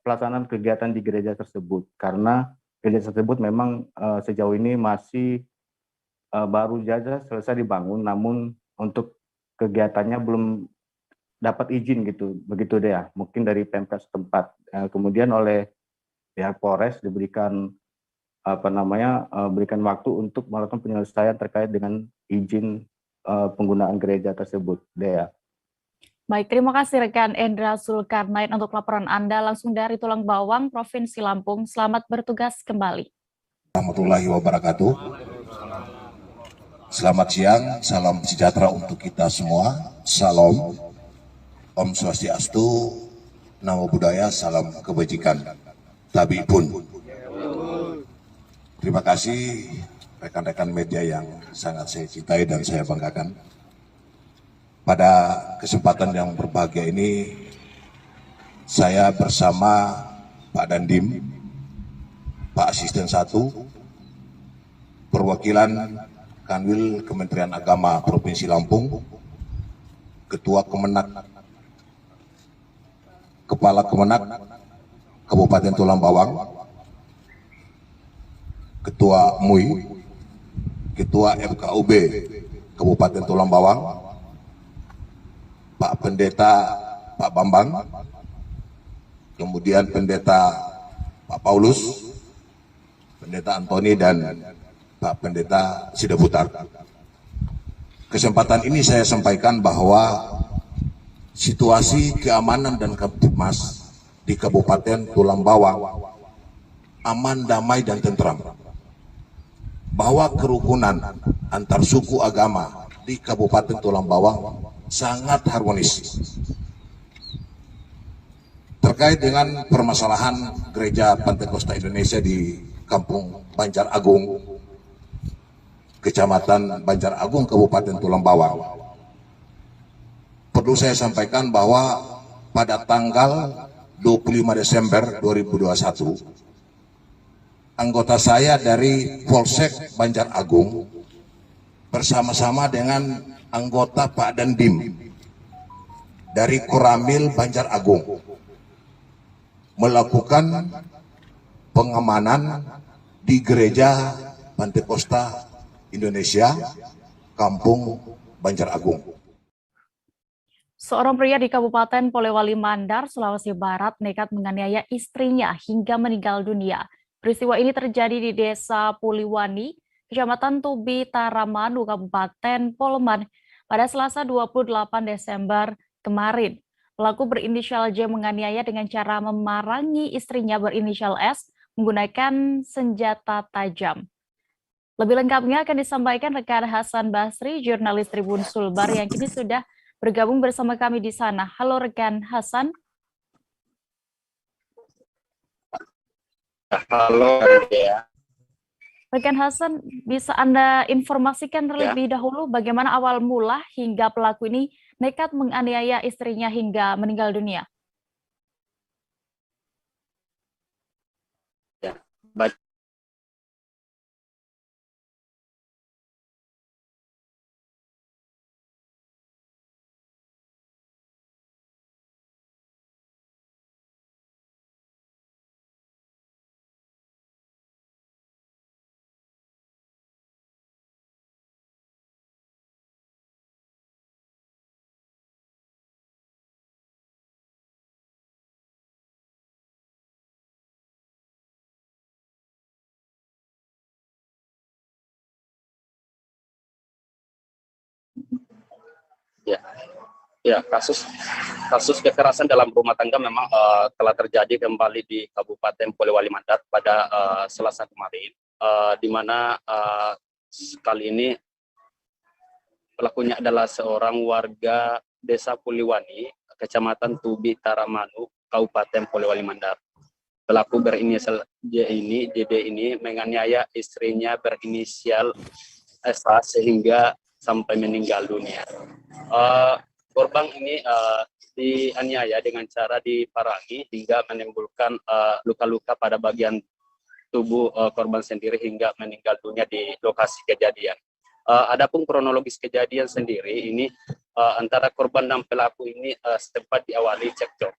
pelaksanaan kegiatan di gereja tersebut. Karena gereja tersebut memang sejauh ini masih baru saja selesai dibangun, namun untuk kegiatannya belum dapat izin gitu, begitu deh ya, mungkin dari Pemkab setempat. Kemudian oleh pihak Polres diberikan berikan waktu untuk melakukan penyelesaian terkait dengan izin penggunaan gereja tersebut, Dea. Baik, terima kasih rekan Endra Zulkarnain untuk laporan Anda langsung dari Tulang Bawang, Provinsi Lampung. Selamat bertugas kembali. Warahmatullahi wabarakatuh. Selamat siang, salam sejahtera untuk kita semua. Salam, Om Swastiastu, Namo Buddhaya, salam kebajikan. Tabi pun. Terima kasih rekan-rekan media yang sangat saya cintai dan saya banggakan. Pada kesempatan yang berbahagia ini, saya bersama Pak Dandim, Pak Asisten 1, perwakilan Kanwil Kementerian Agama Provinsi Lampung, Ketua Kemenak, Kepala Kemenak Kabupaten Tulang Bawang, Ketua MUI, Ketua FKUB Kabupaten Tulang Bawang, Pak Pendeta Pak Bambang, kemudian Pendeta Pak Paulus, Pendeta Antoni, dan Pak Pendeta Sidabutar. Kesempatan ini saya sampaikan bahwa situasi keamanan dan Kamtibmas di Kabupaten Tulang Bawang aman, damai, dan tentram. Bahwa kerukunan antar suku agama di Kabupaten Tulang Bawang sangat harmonis. Terkait dengan permasalahan Gereja Pantekosta Indonesia di Kampung Banjar Agung, Kecamatan Banjar Agung, Kabupaten Tulang Bawang, perlu saya sampaikan bahwa pada tanggal 25 Desember 2021, anggota saya dari Polsek Banjar Agung bersama-sama dengan anggota Pak Dandim dari Koramil Banjar Agung melakukan pengamanan di Gereja Pantekosta Indonesia, Kampung Banjar Agung. Seorang pria di Kabupaten Polewali Mandar, Sulawesi Barat nekat menganiaya istrinya hingga meninggal dunia. Peristiwa ini terjadi di Desa Puliwani, Kecamatan Tubi Taramanu, Kabupaten Poleman pada Selasa 28 Desember kemarin. Pelaku berinisial J menganiaya dengan cara memarangi istrinya berinisial S menggunakan senjata tajam. Lebih lengkapnya akan disampaikan rekan Hasan Basri, jurnalis Tribun Sulbar yang kini sudah bergabung bersama kami di sana. Halo rekan Hasan. Halo ya. Rekan Hasan, bisa Anda informasikan terlebih dahulu bagaimana awal mula hingga pelaku ini nekat menganiaya istrinya hingga meninggal dunia? Ya, baik. Ya, kasus kekerasan dalam rumah tangga memang telah terjadi kembali di Kabupaten Polewali Mandar pada Selasa kemarin, di mana kali ini pelakunya adalah seorang warga Desa Puliwani, Kecamatan Tubi Taramanu, Kabupaten Polewali Mandar. Pelaku berinisial JD ini menganiaya istrinya berinisial SA sehingga sampai meninggal dunia. Korban ini dianiaya dengan cara diparangi hingga menimbulkan luka-luka pada bagian tubuh korban sendiri hingga meninggal dunia di lokasi kejadian. Adapun kronologis kejadian sendiri ini antara korban dan pelaku ini sempat diawali cekcok.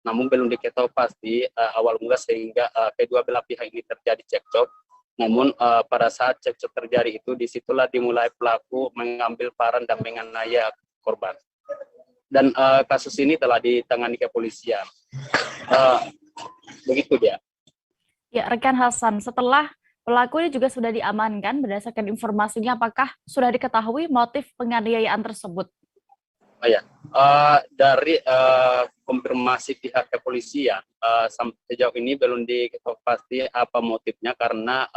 Namun belum diketahui pasti awal mula sehingga kedua belah pihak ini terjadi cekcok. Namun pada saat cekcok terjadi itu disitulah dimulai pelaku mengambil parang dan menganiaya korban. Dan kasus ini telah ditangani kepolisian. Begitu dia. Ya, rekan Hasan, setelah pelaku ini juga sudah diamankan, berdasarkan informasinya, apakah sudah diketahui motif penganiayaan tersebut? Dari konfirmasi pihak kepolisian, sampai sejauh ini belum diketahui pasti apa motifnya karena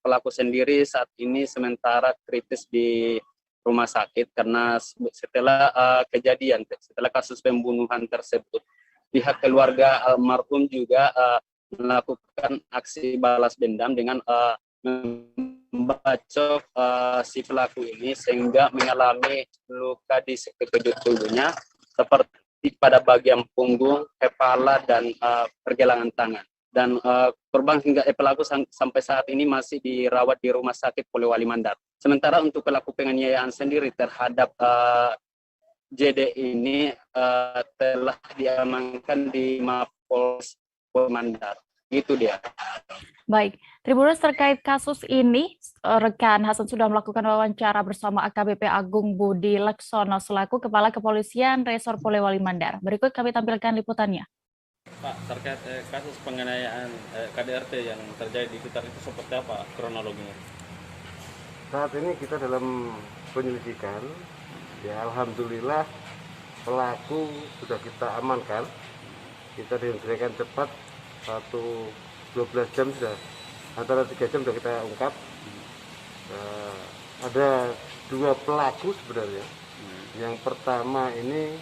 pelaku sendiri saat ini sementara kritis di rumah sakit karena setelah kejadian, setelah kasus pembunuhan tersebut, pihak keluarga almarhum juga melakukan aksi balas dendam dengan membacok si pelaku ini sehingga mengalami luka di sekujur tubuhnya seperti pada bagian punggung, kepala, dan pergelangan tangan. Dan korban hingga pelaku sampai saat ini masih dirawat di Rumah Sakit Polewali Mandar. Sementara untuk pelaku penganiayaan sendiri terhadap JD ini telah diamankan di Mapolres Mandar. Gitu dia. Baik, Tribuners, terkait kasus ini, rekan Hasan sudah melakukan wawancara bersama AKBP Agung Budi Laksono selaku Kepala Kepolisian Resor Polewali Mandar. Berikut kami tampilkan liputannya. Pak, terkait kasus penganiayaan KDRT yang terjadi di sekitar itu seperti apa kronologinya? Saat ini kita dalam penyelidikan, ya alhamdulillah pelaku sudah kita amankan. Kita dihentikan cepat 12 jam sudah, antara 3 jam sudah kita ungkap. Ada 2 pelaku sebenarnya. Yang pertama ini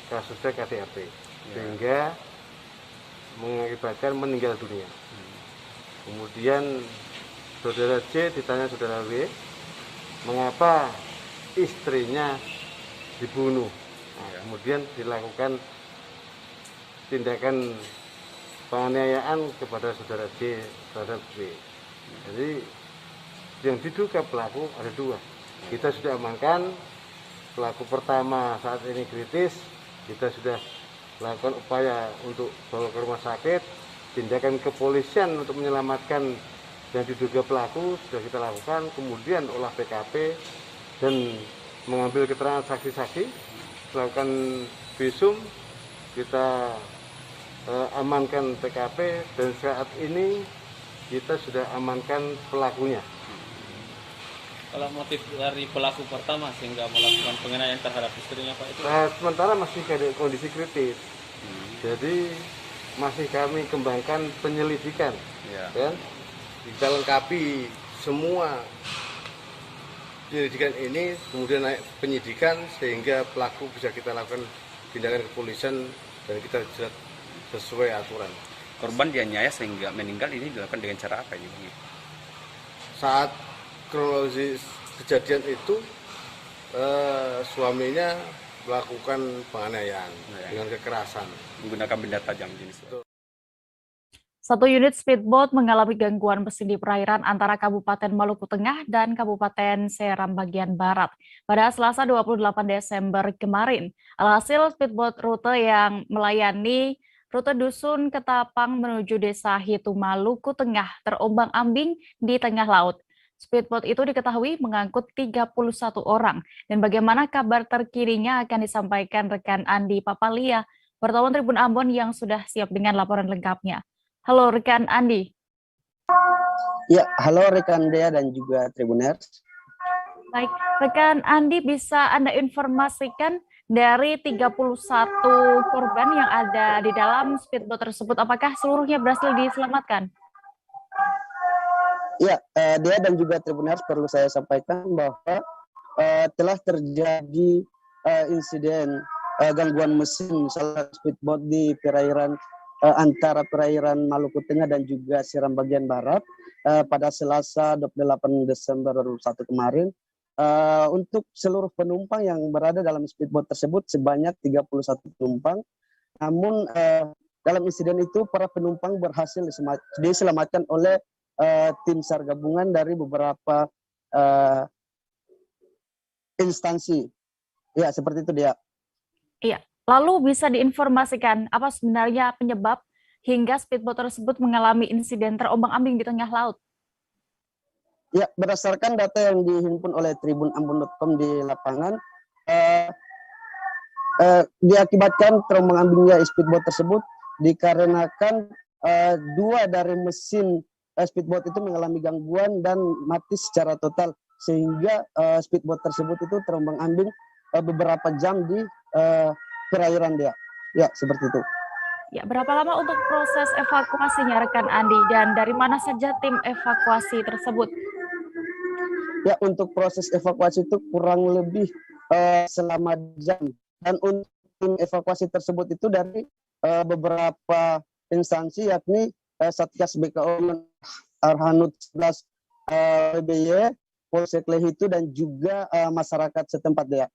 kasusnya KDRT, sehingga mengakibatkan meninggal dunia. Kemudian saudara C ditanya saudara W, mengapa istrinya dibunuh. Nah, kemudian dilakukan tindakan penganiayaan kepada saudara J terhadap B. Jadi yang diduga pelaku ada 2. Kita sudah amankan pelaku pertama, saat ini kritis. Kita sudah lakukan upaya untuk bawa ke rumah sakit. Tindakan kepolisian untuk menyelamatkan yang diduga pelaku sudah kita lakukan. Kemudian olah TKP dan mengambil keterangan saksi-saksi, melakukan visum, kita amankan TKP, dan saat ini kita sudah amankan pelakunya. Kalau motif dari pelaku pertama sehingga melakukan penganiayaan terhadap istrinya Pak itu? Sementara masih kondisi kritis, jadi masih kami kembangkan penyelidikan, ya. Kita lengkapi semua penyelidikan ini, kemudian naik penyidikan sehingga pelaku bisa kita lakukan tindakan kepolisian dan kita sesuai aturan. Korban dianiaya sehingga meninggal ini dilakukan dengan cara apa ini Bang? Saat kronologis kejadian itu suaminya melakukan penganiayaan dengan kekerasan menggunakan benda tajam jenis. Satu unit speedboat mengalami gangguan mesin di perairan antara Kabupaten Maluku Tengah dan Kabupaten Seram bagian Barat pada Selasa 28 Desember kemarin. Alhasil speedboat rute yang melayani rute Dusun Ketapang menuju Desa Hitu Maluku Tengah terombang-ambing di tengah laut. Speedboat itu diketahui mengangkut 31 orang. Dan bagaimana kabar terkininya akan disampaikan rekan Andi Papalia, wartawan Tribun Ambon yang sudah siap dengan laporan lengkapnya. Halo rekan Andi. Ya, halo rekan Dea dan juga Tribuners. Baik, rekan Andi, bisa Anda informasikan dari 31 korban yang ada di dalam speedboat tersebut, apakah seluruhnya berhasil diselamatkan? Ya, Dea dan juga Tribuners, perlu saya sampaikan bahwa telah terjadi insiden gangguan mesin salah speedboat di perairan antara perairan Maluku Tengah dan juga Seram bagian Barat pada Selasa 28 Desember 2021 kemarin. Untuk seluruh penumpang yang berada dalam speedboat tersebut sebanyak 31 penumpang. Namun dalam insiden itu para penumpang berhasil diselamatkan oleh tim SAR gabungan dari beberapa instansi. Ya, seperti itu dia. Iya. Lalu bisa diinformasikan apa sebenarnya penyebab hingga speedboat tersebut mengalami insiden terombang-ambing di tengah laut? Ya, berdasarkan data yang dihimpun oleh tribunambon.com di lapangan, diakibatkan terombang-ambingnya speedboat tersebut dikarenakan 2 dari mesin speedboat itu mengalami gangguan dan mati secara total, sehingga speedboat tersebut itu terombang-ambing beberapa jam di perairan dia. Ya, seperti itu. Ya, berapa lama untuk proses evakuasinya rekan Andi, dan dari mana saja tim evakuasi tersebut? Ya, untuk proses evakuasi itu kurang lebih selama jam, dan untuk tim evakuasi tersebut itu dari beberapa instansi, yakni Satgas BKO Arhanud 11 PBY, Polsek Lehitu, dan juga masyarakat setempat dia.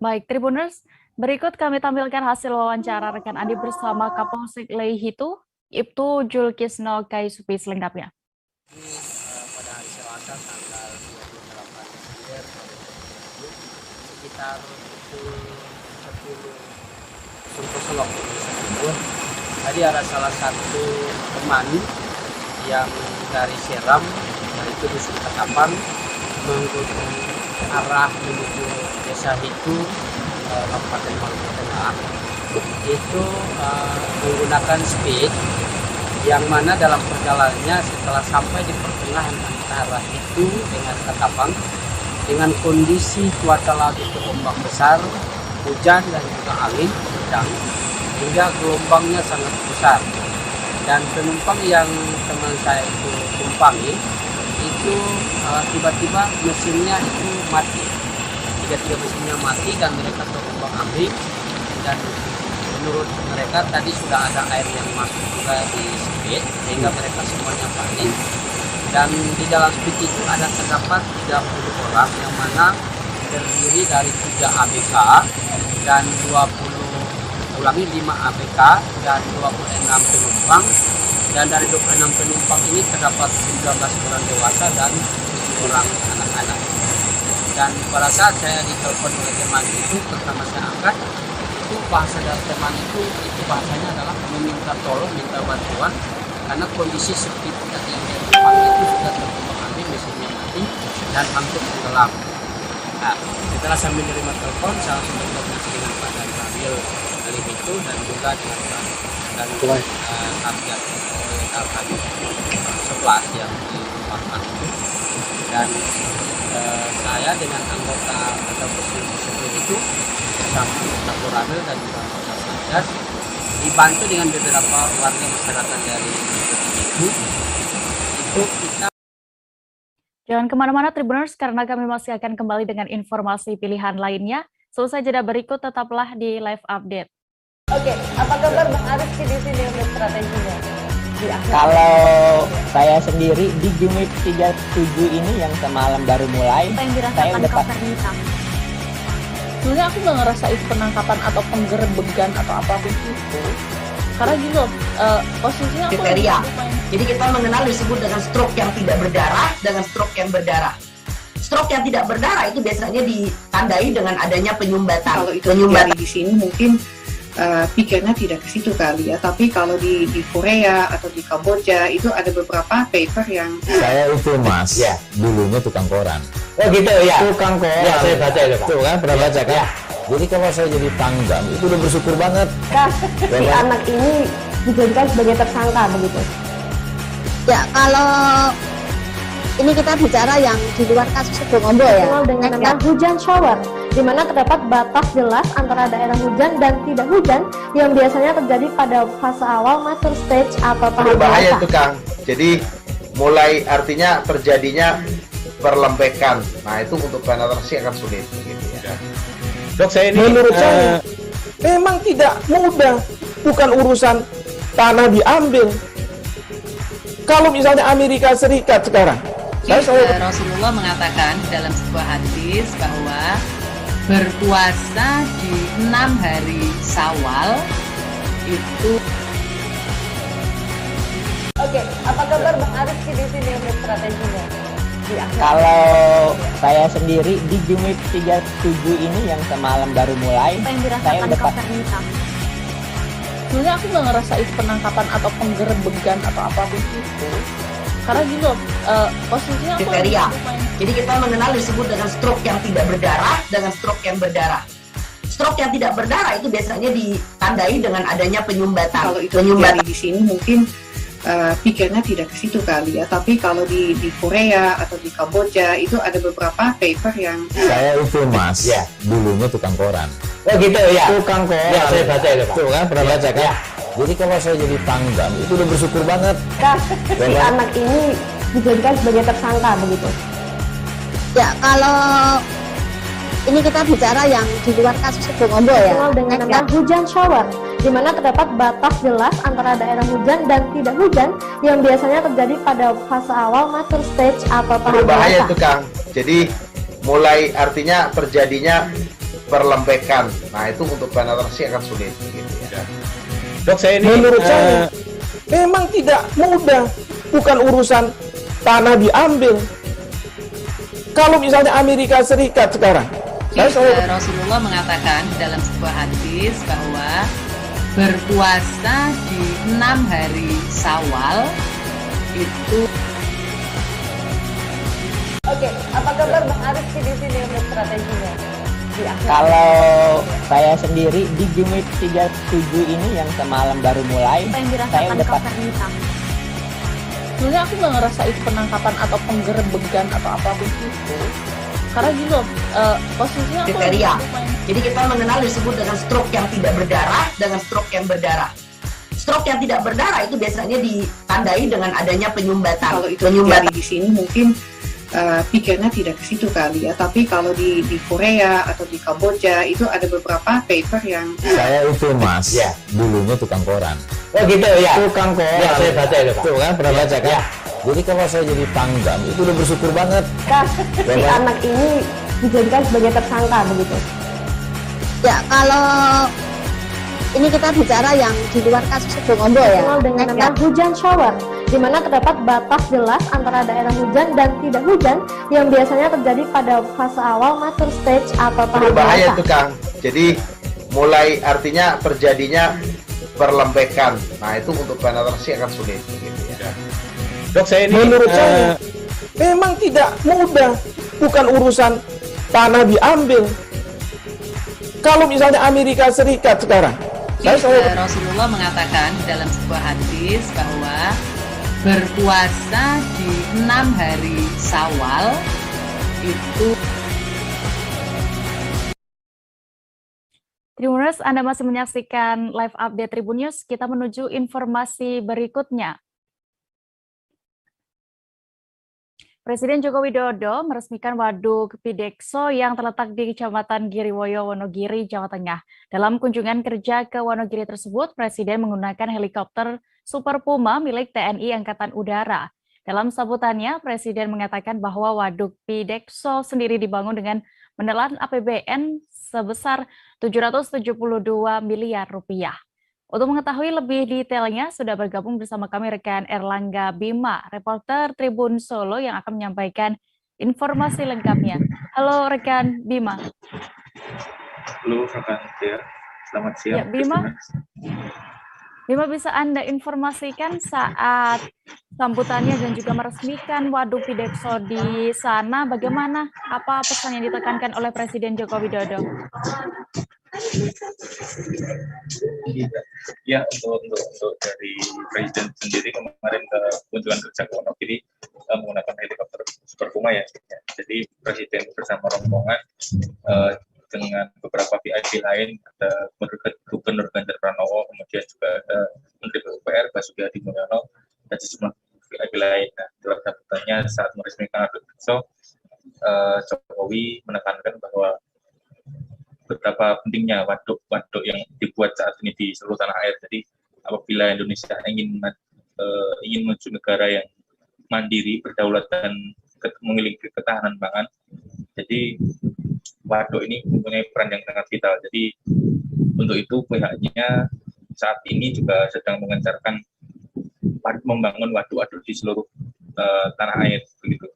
Baik, Tribuners, berikut kami tampilkan hasil wawancara rekan Andi bersama Kapolsek Lehitu, Ibtu Julkisno Kaisupi selengkapnya. Pada hari Selasa tanggal 28 Desember 2020, sekitar pukul 10.00 tadi ada salah satu teman yang dari Seram, yaitu Dusun Ketapang, mengikuti arah menuju Desa Hitu, Kabupaten Maluku Tengah, itu menggunakan speed yang mana dalam perjalanannya setelah sampai di pertengahan antara Hitu dengan Ketapang, dengan kondisi cuaca laut itu ombak besar, hujan dan juga angin kencang, hingga gelombangnya sangat besar. Dan penumpang yang teman saya itu tumpangi itu tiba-tiba mesinnya itu mati, tiga mesinnya mati dan mereka terombang-ambing. Dan menurut mereka tadi sudah ada air yang masuk juga di speed sehingga mereka semuanya panik. Dan di dalam speed itu ada terdapat 30 orang yang mana terdiri dari 3 ABK dan 28 ulangi 5 ABK dan 26 penumpang, dan dari 26 penumpang ini terdapat 19 orang dewasa dan 7 orang anak-anak. Dan pada saat saya ditelepon oleh teman itu, pertama saya angkat, itu bahasa dari teman itu bahasanya adalah meminta tolong, minta bantuan, karena kondisi sertifikat yang dia tumpangi itu sudah tertumpang-ambing, mesinnya mati dan hampir tenggelam. Nah, setelah saya menerima telepon, saya langsung berkoordinasi dengan Pak dan Kamil kali itu, dan juga dengan Pak dan Abjad kami 11 yang dirumakan itu. Dan saya dengan anggota atau pesuruh itu bersama anggota Koramil dan juga anggota Satgas dibantu dengan beberapa warga masyarakat dari itu kita. Jangan kemana-mana Tribuners, karena kami masih akan kembali dengan informasi pilihan lainnya. Selesai jeda berikut, tetaplah di live update. Oke, apa kabar Bang Arif di sini untuk strateginya? Kalau saya sendiri di Jumit 37 ini yang semalam baru mulai, saya udah sebenarnya aku nggak ngerasa itu penangkapan atau penggerebegan atau apapun itu, karena gitu posisinya aku kriteria. Jadi kita mengenal disebut dengan stroke yang tidak berdarah dengan stroke yang berdarah. Stroke yang tidak berdarah itu biasanya ditandai dengan adanya penyumbatan. Kalau itu terjadi di sini mungkin pikirnya tidak ke situ kali ya, tapi kalau di Korea atau di Kamboja itu ada beberapa paper yang saya itu mas ya dulunya tukang koran. Oh gitu ya, tukang koran ya, saya baca itu Pak. Tuh kan pernah baca kan ya. Jadi kalau saya jadi pangdam itu udah bersyukur banget si anak ini dijadikan sebagai tersangka begitu ya. Kalau ini kita bicara yang di luar kasus Sebongombo ya, dengan nama hujan shower, di mana terdapat batas jelas antara daerah hujan dan tidak hujan yang biasanya terjadi pada fase awal mature stage atau tahap berbahaya itu Kang. Jadi mulai artinya terjadinya perlembekan. Nah itu untuk penetrasi akan sulit gitu ya. Dok, saya ini menurut saya memang tidak mudah, bukan urusan tanah diambil. Kalau misalnya Amerika Serikat sekarang, Rasulullah mengatakan dalam sebuah hadis bahwa berpuasa di 6 hari Syawal itu. Oke, apa kabar Bang Arif di sini untuk strateginya? Kalau saya sendiri di Jumit 37 ini yang semalam baru mulai, saya udah sebenarnya aku nggak ngerasa itu penangkapan atau penggerebegan atau apapun itu, karena gitu posisinya kriteria. Jadi kita mengenal disebut dengan stroke yang tidak berdarah dengan stroke yang berdarah. Stroke yang tidak berdarah itu biasanya ditandai dengan adanya penyumbatan. Kalau itu terjadi di sini mungkin pikirnya tidak ke situ kali ya, tapi kalau di Korea atau di Kamboja itu ada beberapa paper yang saya itu mas ya dulunya tukang koran. Oh gitu ya, tukang koran ya, saya baca itu Pak. Tuh kan pernah baca kan ya. Jadi kalau saya jadi pangdam itu udah bersyukur banget si anak ini dijadikan sebagai tersangka begitu ya. Kalau ini kita bicara yang di luar kasus Sebongombo ya, dengan nama hujan shower, di mana terdapat batas jelas antara daerah hujan dan tidak hujan yang biasanya terjadi pada fase awal mature stage atau tahap berbahaya itu Kang. Jadi mulai artinya terjadinya perlembekan. Nah itu untuk penetrasi akan sulit gitu ya. Dok, saya ini menurut saya memang tidak mudah, bukan urusan tanah diambil. Kalau misalnya Amerika Serikat sekarang, Rasulullah mengatakan dalam sebuah hadis bahwa berpuasa di 6 hari Syawal itu. Oke, apa kabar Bang Arif di sini untuk strateginya? Kalau saya sendiri di Jumit 37 ini yang semalam baru mulai, saya udah sebenarnya aku nggak ngerasa itu penangkapan atau penggerebegan atau apapun itu, karena gitu posisinya kriteria. Jadi kita mengenal disebut dengan stroke yang tidak berdarah dengan stroke yang berdarah. Stroke yang tidak berdarah itu biasanya ditandai dengan adanya penyumbatan. Kalau itu terjadi di sini mungkin pikirnya tidak ke situ kali ya, tapi kalau di Korea atau di Kamboja itu ada beberapa paper yang saya itu mas ya dulunya tukang koran. Oh gitu ya, tukang koran ya, saya baca itu Pak. Tuh kan pernah baca kan ya. Jadi kalau saya jadi pangdam itu udah bersyukur banget si anak ini dijadikan sebagai tersangka begitu ya. Kalau Ini kita bicara yang di luar kasus Sebongombo ya. Dengan nama hujan shower, di mana terdapat batas jelas antara daerah hujan dan tidak hujan yang biasanya terjadi pada fase awal mature stage atau tahap berbahaya dewasa. itu Kang. Jadi mulai artinya terjadinya perlembekan. Nah itu untuk penetrasi akan sulit. Gitu ya. Dok, saya ini menurut saya memang tidak mudah, bukan urusan tanah diambil. Kalau misalnya Amerika Serikat sekarang, Rasulullah mengatakan dalam sebuah hadis bahwa berpuasa di 6 hari Syawal itu. Tribuners, Anda masih menyaksikan live update Tribun News. Kita menuju informasi berikutnya. Presiden Joko Widodo meresmikan Waduk Pidekso yang terletak di Kecamatan Giriwoyo, Wonogiri, Jawa Tengah. Dalam kunjungan kerja ke Wonogiri tersebut, Presiden menggunakan helikopter Super Puma milik TNI Angkatan Udara. Dalam sambutannya, Presiden mengatakan bahwa Waduk Pidekso sendiri dibangun dengan menelan APBN sebesar 772 miliar rupiah. Untuk mengetahui lebih detailnya, sudah bergabung bersama kami rekan Erlangga Bima, reporter Tribun Solo yang akan menyampaikan informasi lengkapnya. Halo rekan Bima. Halo rekan Tia, selamat siang. Ya, Bima bisa Anda informasikan saat sambutannya dan juga meresmikan Waduk Pidekso di sana, bagaimana? Apa pesan yang ditekankan oleh Presiden Joko Widodo? Ya, untuk dari Presiden sendiri kemarin ke kunjungan kerja ke Wonogiri menggunakan helikopter Super Puma ya. Jadi Presiden bersama rombongan dengan beberapa VIP lain, ada Gubernur Ganjar Pranowo, kemudian juga ada Menteri PUPR Basuki Hadi Mulyono dan sejumlah VIP lain. Nah, dalam sambutannya saat meresmikan Waduk Pidekso, Jokowi menekankan bahwa betapa pentingnya waduk yang dibuat saat ini di seluruh tanah air. Jadi apabila Indonesia ingin menuju negara yang mandiri, berdaulat dan memiliki ketahanan pangan, jadi waduk ini mempunyai peran yang sangat vital. Jadi untuk itu pihaknya saat ini juga sedang mengencarkan membangun waduk-waduk di seluruh tanah air begitu.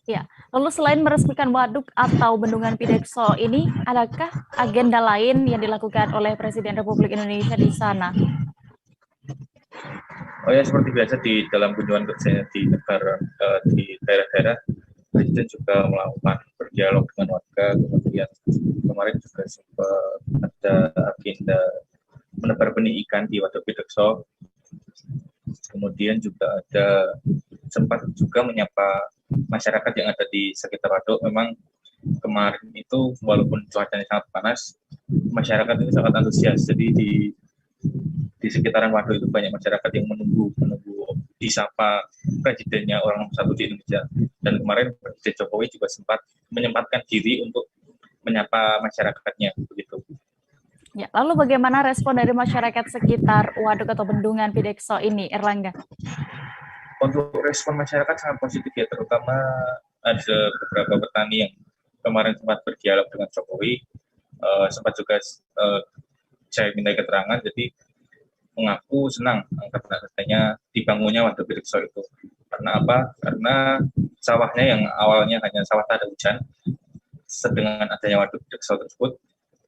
Ya, lalu selain meresmikan waduk atau bendungan Pidekso ini, adakah agenda lain yang dilakukan oleh Presiden Republik Indonesia di sana? Oh ya, seperti biasa di dalam kunjungan kerja di negara, di daerah-daerah, Presiden juga melakukan berdialog dengan warga. Kemudian kemarin juga sempat ada agenda menebar benih ikan di Waduk Pidekso. Kemudian juga ada sempat juga menyapa masyarakat yang ada di sekitar waduk. Memang kemarin itu walaupun cuacanya sangat panas, masyarakat itu sangat antusias. Jadi di sekitaran waduk itu banyak masyarakat yang menunggu disapa presidennya, orang nomor 1 di Indonesia. Dan kemarin Presiden Jokowi juga sempat menyempatkan diri untuk menyapa masyarakatnya begitu. Ya, lalu bagaimana respon dari masyarakat sekitar waduk atau bendungan Pidekso ini, Erlangga? Untuk respon masyarakat sangat positif ya, terutama ada beberapa petani yang kemarin sempat berdialog dengan Jokowi, sempat juga saya minta keterangan, jadi mengaku senang karena katanya dibangunnya Waduk Pidekso itu. Karena apa? Karena sawahnya yang awalnya hanya sawah tak ada hujan, dengan adanya Waduk Pidekso tersebut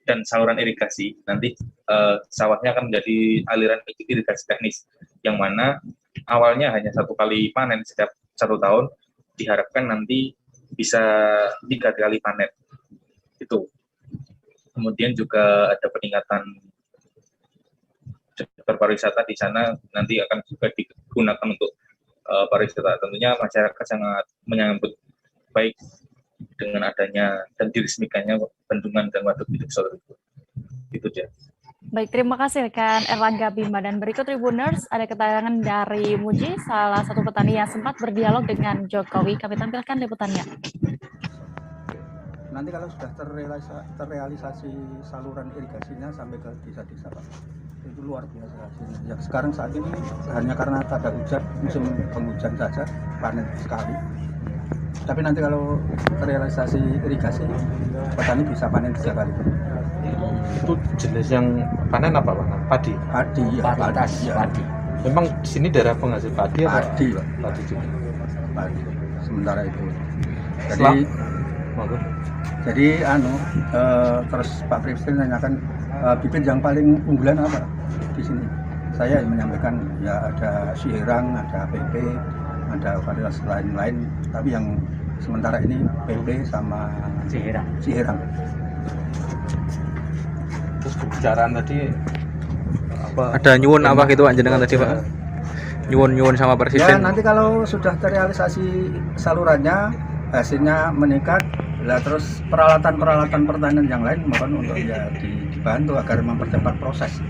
dan saluran irigasi, nanti sawahnya akan menjadi aliran irigasi teknis, yang mana awalnya hanya 1 kali panen setiap 1 tahun, diharapkan nanti bisa 3 kali panen. Itu. Kemudian juga ada peningkatan sektor pariwisata di sana, nanti akan juga digunakan untuk pariwisata. Tentunya masyarakat sangat menyambut baik dengan adanya dan diresmikannya bendungan dan Waduk Pidekso tersebut. Itu dia. Baik, terima kasih rekan Erlangga Bima. Dan berikut Tribuners, ada keterangan dari Muji, salah satu petani yang sempat berdialog dengan Jokowi. Kami tampilkan liputannya. Nanti kalau sudah terrealisasi saluran irigasinya sampai ke desa-desa, Pak, itu luar biasa hasilnya. Yang sekarang saat ini hanya karena tak ada hujan, musim penghujan saja, panen sekali. Tapi nanti kalau terrealisasi irigasi, petani bisa panen 3 kali. Itu jenis yang panen apa Pak? Padi? Padi, ya. Padi. Memang di sini daerah penghasil padi apa? Padi, Pak. Padi juga. Padi. Sementara itu. Jadi terus Pak Presiden nanyakan bibit yang paling unggulan apa di sini? Saya menyampaikan ya ada Sihirang, ada PP, ada varietas lain-lain, tapi yang sementara ini PP sama Sihirang. Terus pembicaraan tadi apa? Ada nyuwun apa gitu jenengan tadi Pak? Nyuwun sama Presiden. Ya nanti kalau sudah terrealisasi salurannya, hasilnya meningkat, lah terus peralatan pertanian yang lain mohon untuk ya dibantu agar mempercepat proses.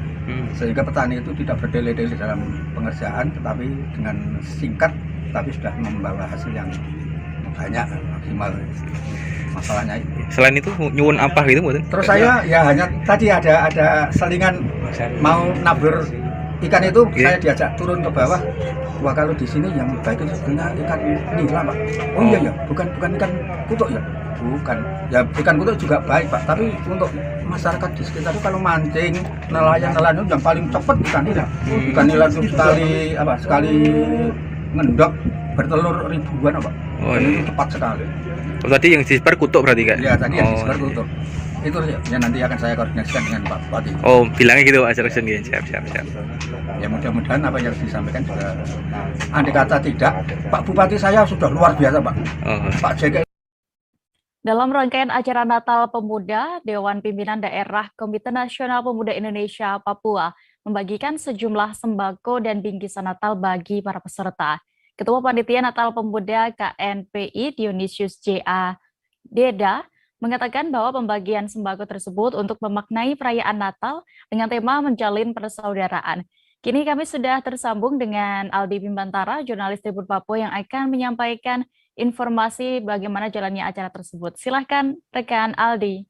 Sehingga petani itu tidak berdele-dele dalam pengerjaan, tetapi dengan singkat tapi sudah membawa hasil yang banyak, maksimal. Masalahnya itu. Selain itu nyuwun apa gitu Bu? Terus saya ya hanya tadi ada selingan mau nabur ikan itu, saya diajak turun ke bawah. Wah, kalau di sini yang baik itu sebenarnya ikan nila Pak. Oh iya ya, bukan ikan kutuk ya. Bukan, ya ikan kutuk juga baik Pak. Tapi untuk masyarakat di sekitar itu kalau mancing nelayan itu yang paling cepat ikan nila. Ikan nila itu sekali ngendok bertelur ribuan Pak. Dan itu cepat sekali. Oh, tadi yang disebar kutuk berarti Kak? Ya tadi yang disebar kutuk. Itu ya nanti akan saya koordinasikan dengan Pak Bupati. Oh, bilangnya gitu Pak Jackson. Siap. Ya mudah-mudahan apa yang disampaikan juga, andai kata tidak, Pak Bupati saya sudah luar biasa Pak. Pak JK. Dalam rangkaian acara Natal Pemuda, Dewan Pimpinan Daerah Komite Nasional Pemuda Indonesia Papua membagikan sejumlah sembako dan bingkisan Natal bagi para peserta. Ketua Panitia Natal Pemuda KNPI Dionysius J.A. Deda mengatakan bahwa pembagian sembako tersebut untuk memaknai perayaan Natal dengan tema menjalin persaudaraan. Kini kami sudah tersambung dengan Aldi Bimantara, jurnalis Tribun Papua yang akan menyampaikan informasi bagaimana jalannya acara tersebut. Silahkan rekan Aldi.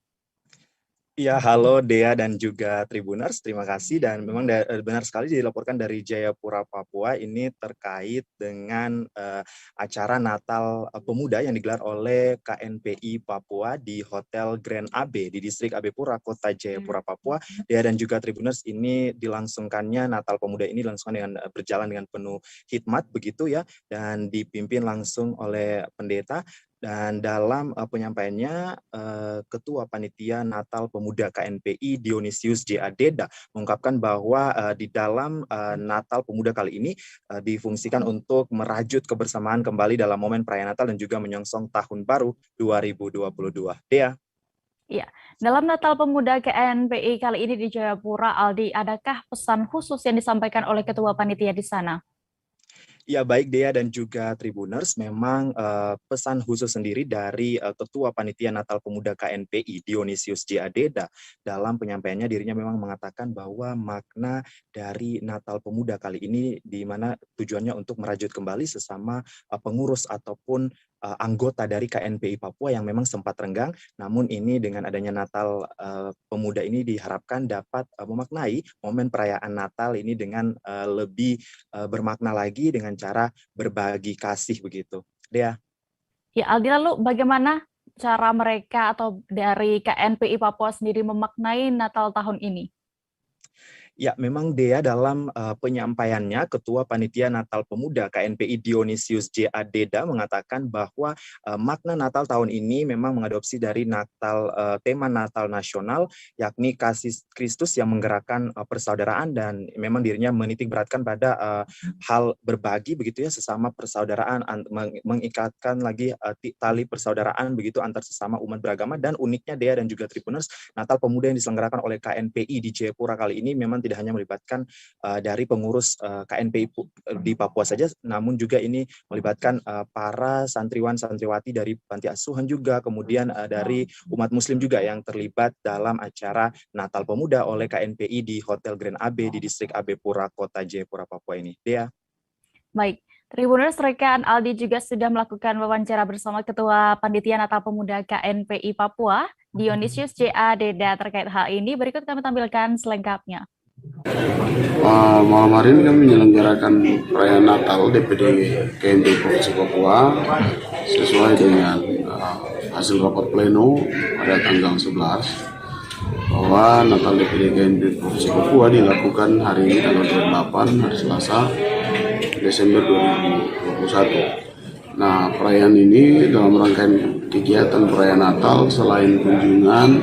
Ya, halo Dea dan juga Tribuners, terima kasih. Dan memang benar sekali dilaporkan dari Jayapura, Papua, ini terkait dengan acara Natal Pemuda yang digelar oleh KNPI Papua di Hotel Grand AB di Distrik AB Pura, Kota Jayapura, Papua. Dea dan juga Tribuners, ini dilangsungkannya Natal Pemuda ini dilangsungkan dengan berjalan dengan penuh hikmat begitu ya, dan dipimpin langsung oleh pendeta. Dan dalam penyampaiannya, Ketua Panitia Natal Pemuda KNPI Dionysius J.A. Deda mengungkapkan bahwa di dalam Natal Pemuda kali ini difungsikan untuk merajut kebersamaan kembali dalam momen perayaan Natal dan juga menyongsong Tahun Baru 2022. Dea. Ya, dalam Natal Pemuda KNPI kali ini di Jayapura, Aldi, adakah pesan khusus yang disampaikan oleh Ketua Panitia di sana? Ya, baik Dea dan juga Tribuners, memang pesan khusus sendiri dari Ketua Panitia Natal Pemuda KNPI Dionysius J.A. Deda dalam penyampaiannya, dirinya memang mengatakan bahwa makna dari Natal Pemuda kali ini di mana tujuannya untuk merajut kembali sesama pengurus ataupun anggota dari KNPI Papua yang memang sempat renggang, namun ini dengan adanya Natal Pemuda ini diharapkan dapat memaknai momen perayaan Natal ini dengan lebih bermakna lagi dengan cara berbagi kasih begitu. Dea. Ya, Aldi, lalu bagaimana cara mereka atau dari KNPI Papua sendiri memaknai Natal tahun ini? Ya, memang Dea dalam penyampaiannya, Ketua Panitia Natal Pemuda KNPI Dionysius J.A. Deda mengatakan bahwa makna Natal tahun ini memang mengadopsi dari Natal tema Natal nasional, yakni kasih Kristus yang menggerakkan persaudaraan, dan memang dirinya menitik beratkan pada hal berbagi begitu ya, sesama persaudaraan, mengikatkan lagi tali persaudaraan begitu antar sesama umat beragama. Dan uniknya Dea dan juga Tribuners, Natal Pemuda yang diselenggarakan oleh KNPI di Jayapura kali ini memang tidak hanya melibatkan dari pengurus KNPI di Papua saja, namun juga ini melibatkan para santriwan-santriwati dari panti asuhan juga, kemudian dari umat muslim juga yang terlibat dalam acara Natal Pemuda oleh KNPI di Hotel Grand AB di Distrik AB Pura, Kota Jayapura, Papua ini. Dea. Baik, Tribuners, rekan Aldi juga sudah melakukan wawancara bersama Ketua Panitia Natal Pemuda KNPI Papua, Dionysius J.A. Deda terkait hal ini. Berikut kami tampilkan selengkapnya. Malam hari ini kami menyelenggarakan perayaan Natal DPD KNPI Provinsi Papua sesuai dengan hasil rapat pleno pada tanggal 11 bahwa Natal DPD KNPI Provinsi Papua dilakukan hari ini tanggal 28 hari Selasa Desember 2021. Nah, perayaan ini dalam rangkaian kegiatan perayaan Natal selain kunjungan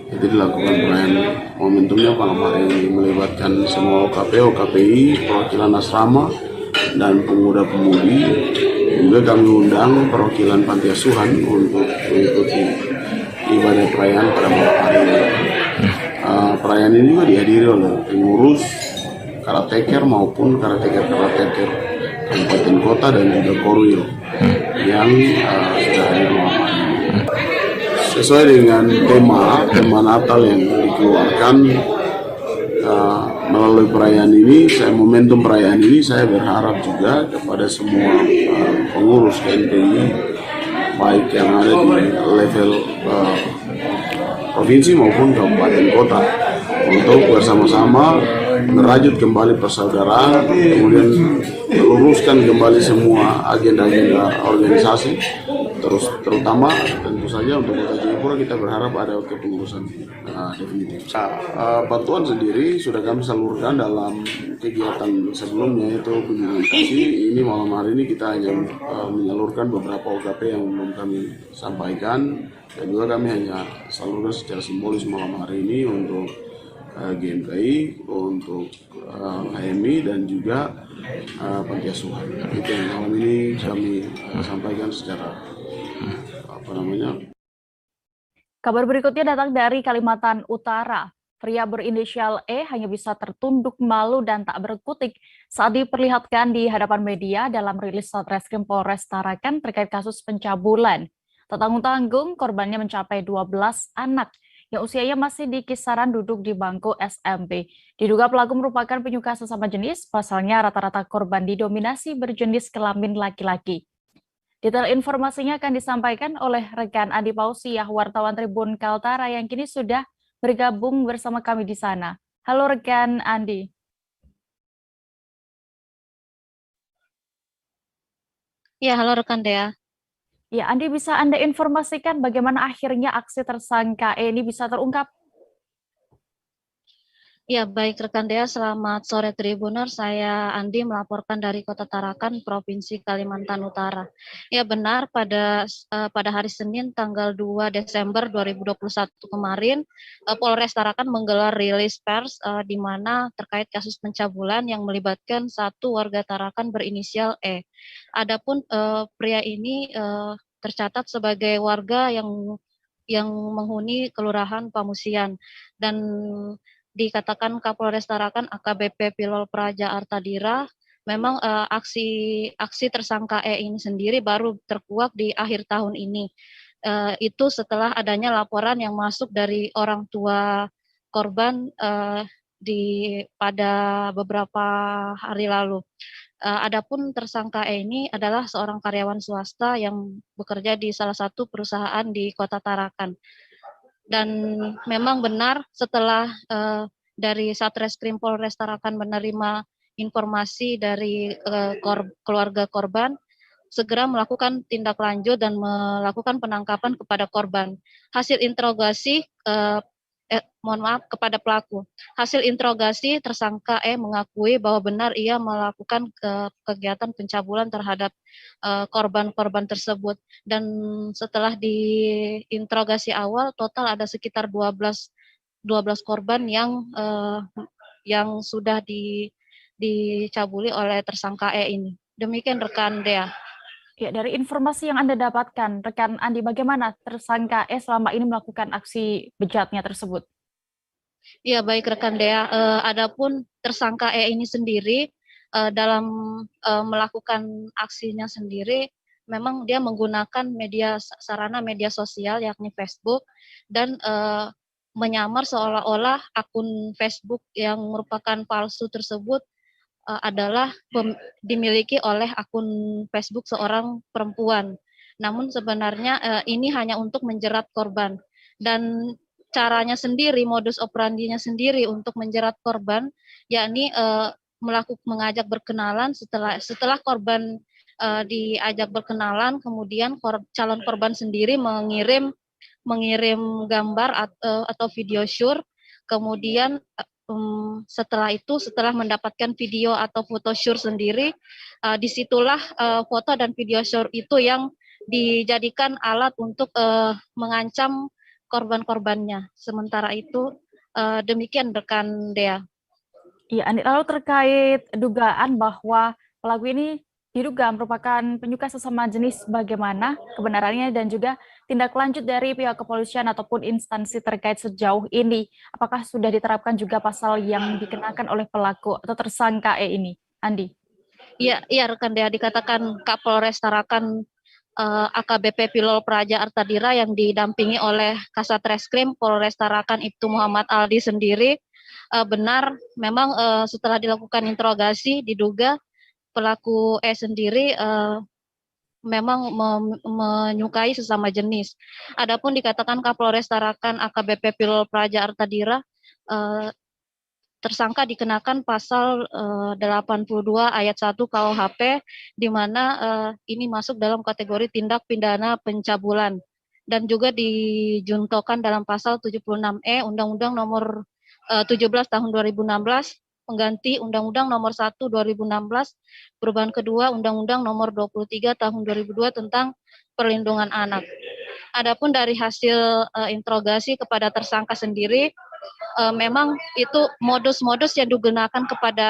itu dilakukan perayaan momentumnya malam hari ini melibatkan semua OKPI, perwakilan asrama dan pemuda-pemudi. Juga kami undang perwakilan panti asuhan untuk mengikuti ibadah perayaan pada malam hari ini. Perayaan ini juga dihadiri oleh pengurus karateker maupun karateker kabupaten kota dan juga korwil yang sudah hadir malam hari ini. Sesuai dengan tema Natal yang dikeluarkan melalui perayaan ini, momentum perayaan ini saya berharap juga kepada semua pengurus KNPI baik yang ada di level provinsi maupun kabupaten kota untuk bersama-sama merajut kembali persaudaraan, kemudian meluruskan kembali semua agenda-agenda organisasi, terutama tentu saja untuk Kota Jayapura kita berharap ada kepengurusan definitif. Bantuan sendiri sudah kami salurkan dalam kegiatan sebelumnya yaitu kunjungan kasih. Ini malam hari ini kita hanya menyalurkan beberapa OKP yang belum kami sampaikan dan juga kami hanya salurkan secara simbolis malam hari ini untuk GMKI, untuk HMI dan juga panti asuhan. Itu yang malam ini kami sampaikan secara Kabar berikutnya datang dari Kalimantan Utara. Pria berinisial E hanya bisa tertunduk malu dan tak berkutik saat diperlihatkan di hadapan media dalam rilis Satreskrim Polres Tarakan terkait kasus pencabulan. Tak tanggung-tanggung, korbannya mencapai 12 anak yang usianya masih di kisaran duduk di bangku SMP. Diduga pelaku merupakan penyuka sesama jenis, pasalnya rata-rata korban didominasi berjenis kelamin laki-laki. Detail informasinya akan disampaikan oleh rekan Andi Pausiah, wartawan Tribun Kaltara yang kini sudah bergabung bersama kami di sana. Halo rekan Andi. Ya, halo rekan Dea. Ya, Andi, bisa Anda informasikan bagaimana akhirnya aksi tersangka E ini bisa terungkap? Ya, baik rekan Dea, selamat sore Tribuners. Saya Andi melaporkan dari Kota Tarakan, Provinsi Kalimantan Utara. Ya, benar pada hari Senin tanggal 2 Desember 2021 kemarin, Polres Tarakan menggelar rilis pers di mana terkait kasus pencabulan yang melibatkan satu warga Tarakan berinisial E. Adapun pria ini tercatat sebagai warga yang menghuni Kelurahan Pamusian dan dikatakan Kapolres Tarakan AKBP Pilol Praja Artadira, memang aksi tersangka E ini sendiri baru terkuak di akhir tahun ini. Itu setelah adanya laporan yang masuk dari orang tua korban pada beberapa hari lalu. Adapun tersangka E ini adalah seorang karyawan swasta yang bekerja di salah satu perusahaan di Kota Tarakan. Dan memang benar setelah dari Satreskrim Polres Tarakan menerima informasi dari keluarga korban, segera melakukan tindak lanjut dan melakukan penangkapan kepada korban. Hasil interogasi, kepada pelaku. Hasil interogasi tersangka E mengakui bahwa benar ia melakukan kegiatan pencabulan terhadap korban-korban tersebut. Dan setelah diinterogasi awal, total ada sekitar 12 korban yang sudah dicabuli oleh tersangka E ini. Demikian rekan Dea. Ya, dari informasi yang Anda dapatkan, rekan Andi, bagaimana tersangka E selama ini melakukan aksi bejatnya tersebut? Ya, baik rekan Dea. Adapun tersangka E ini sendiri dalam melakukan aksinya sendiri, memang dia menggunakan sarana media sosial yakni Facebook dan menyamar seolah-olah akun Facebook yang merupakan palsu tersebut adalah dimiliki oleh akun Facebook seorang perempuan. Namun sebenarnya ini hanya untuk menjerat korban. Dan caranya sendiri, modus operandinya sendiri untuk menjerat korban, yakni mengajak berkenalan. Setelah korban diajak berkenalan, kemudian calon korban sendiri mengirim gambar atau video shoot. Kemudian setelah mendapatkan video atau foto shoot sendiri, disitulah foto dan video shoot itu yang dijadikan alat untuk mengancam korban-korbannya. Sementara itu demikian rekan Dea. Iya, Andi, lalu terkait dugaan bahwa pelaku ini diduga merupakan penyuka sesama jenis, bagaimana kebenarannya dan juga tindak lanjut dari pihak kepolisian ataupun instansi terkait sejauh ini? Apakah sudah diterapkan juga pasal yang dikenakan oleh pelaku atau tersangka ini, Andi? Iya rekan Dea, dikatakan Kapolres Tarakan AKBP Pilol Praja Artadira yang didampingi oleh Kasat Reskrim Polres Tarakan Ibtu Muhammad Aldi sendiri, benar memang setelah dilakukan interogasi diduga pelaku sendiri memang menyukai sesama jenis. Adapun dikatakan Kapolres Tarakan AKBP Pilol Praja Artadira, tersangka dikenakan pasal 82 ayat 1 KUHP, di mana ini masuk dalam kategori tindak pidana pencabulan dan juga dijuntokan dalam pasal 76E Undang-Undang Nomor 17 Tahun 2016 pengganti Undang-Undang Nomor 1 2016 perubahan kedua Undang-Undang Nomor 23 Tahun 2002 tentang perlindungan anak. Adapun dari hasil interogasi kepada tersangka sendiri, memang itu modus-modus yang digunakan kepada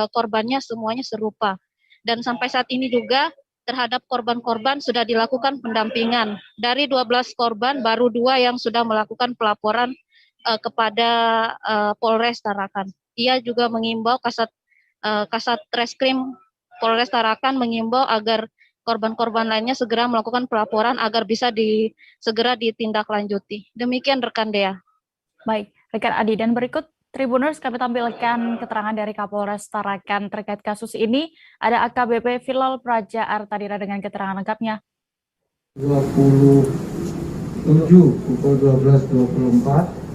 korbannya semuanya serupa. Dan sampai saat ini juga terhadap korban-korban sudah dilakukan pendampingan. Dari 12 korban, baru 2 yang sudah melakukan pelaporan kepada Polres Tarakan. Ia juga mengimbau Kasat Reskrim Polres Tarakan mengimbau agar korban-korban lainnya segera melakukan pelaporan agar bisa segera ditindaklanjuti. Demikian rekan Dea. Baik, rekan Adi, dan berikut Tribuners kami tampilkan keterangan dari Kapolres Tarakan terkait kasus ini. Ada AKBP Pilol Praja Artadira dengan keterangan lengkapnya. 27 pukul 12.24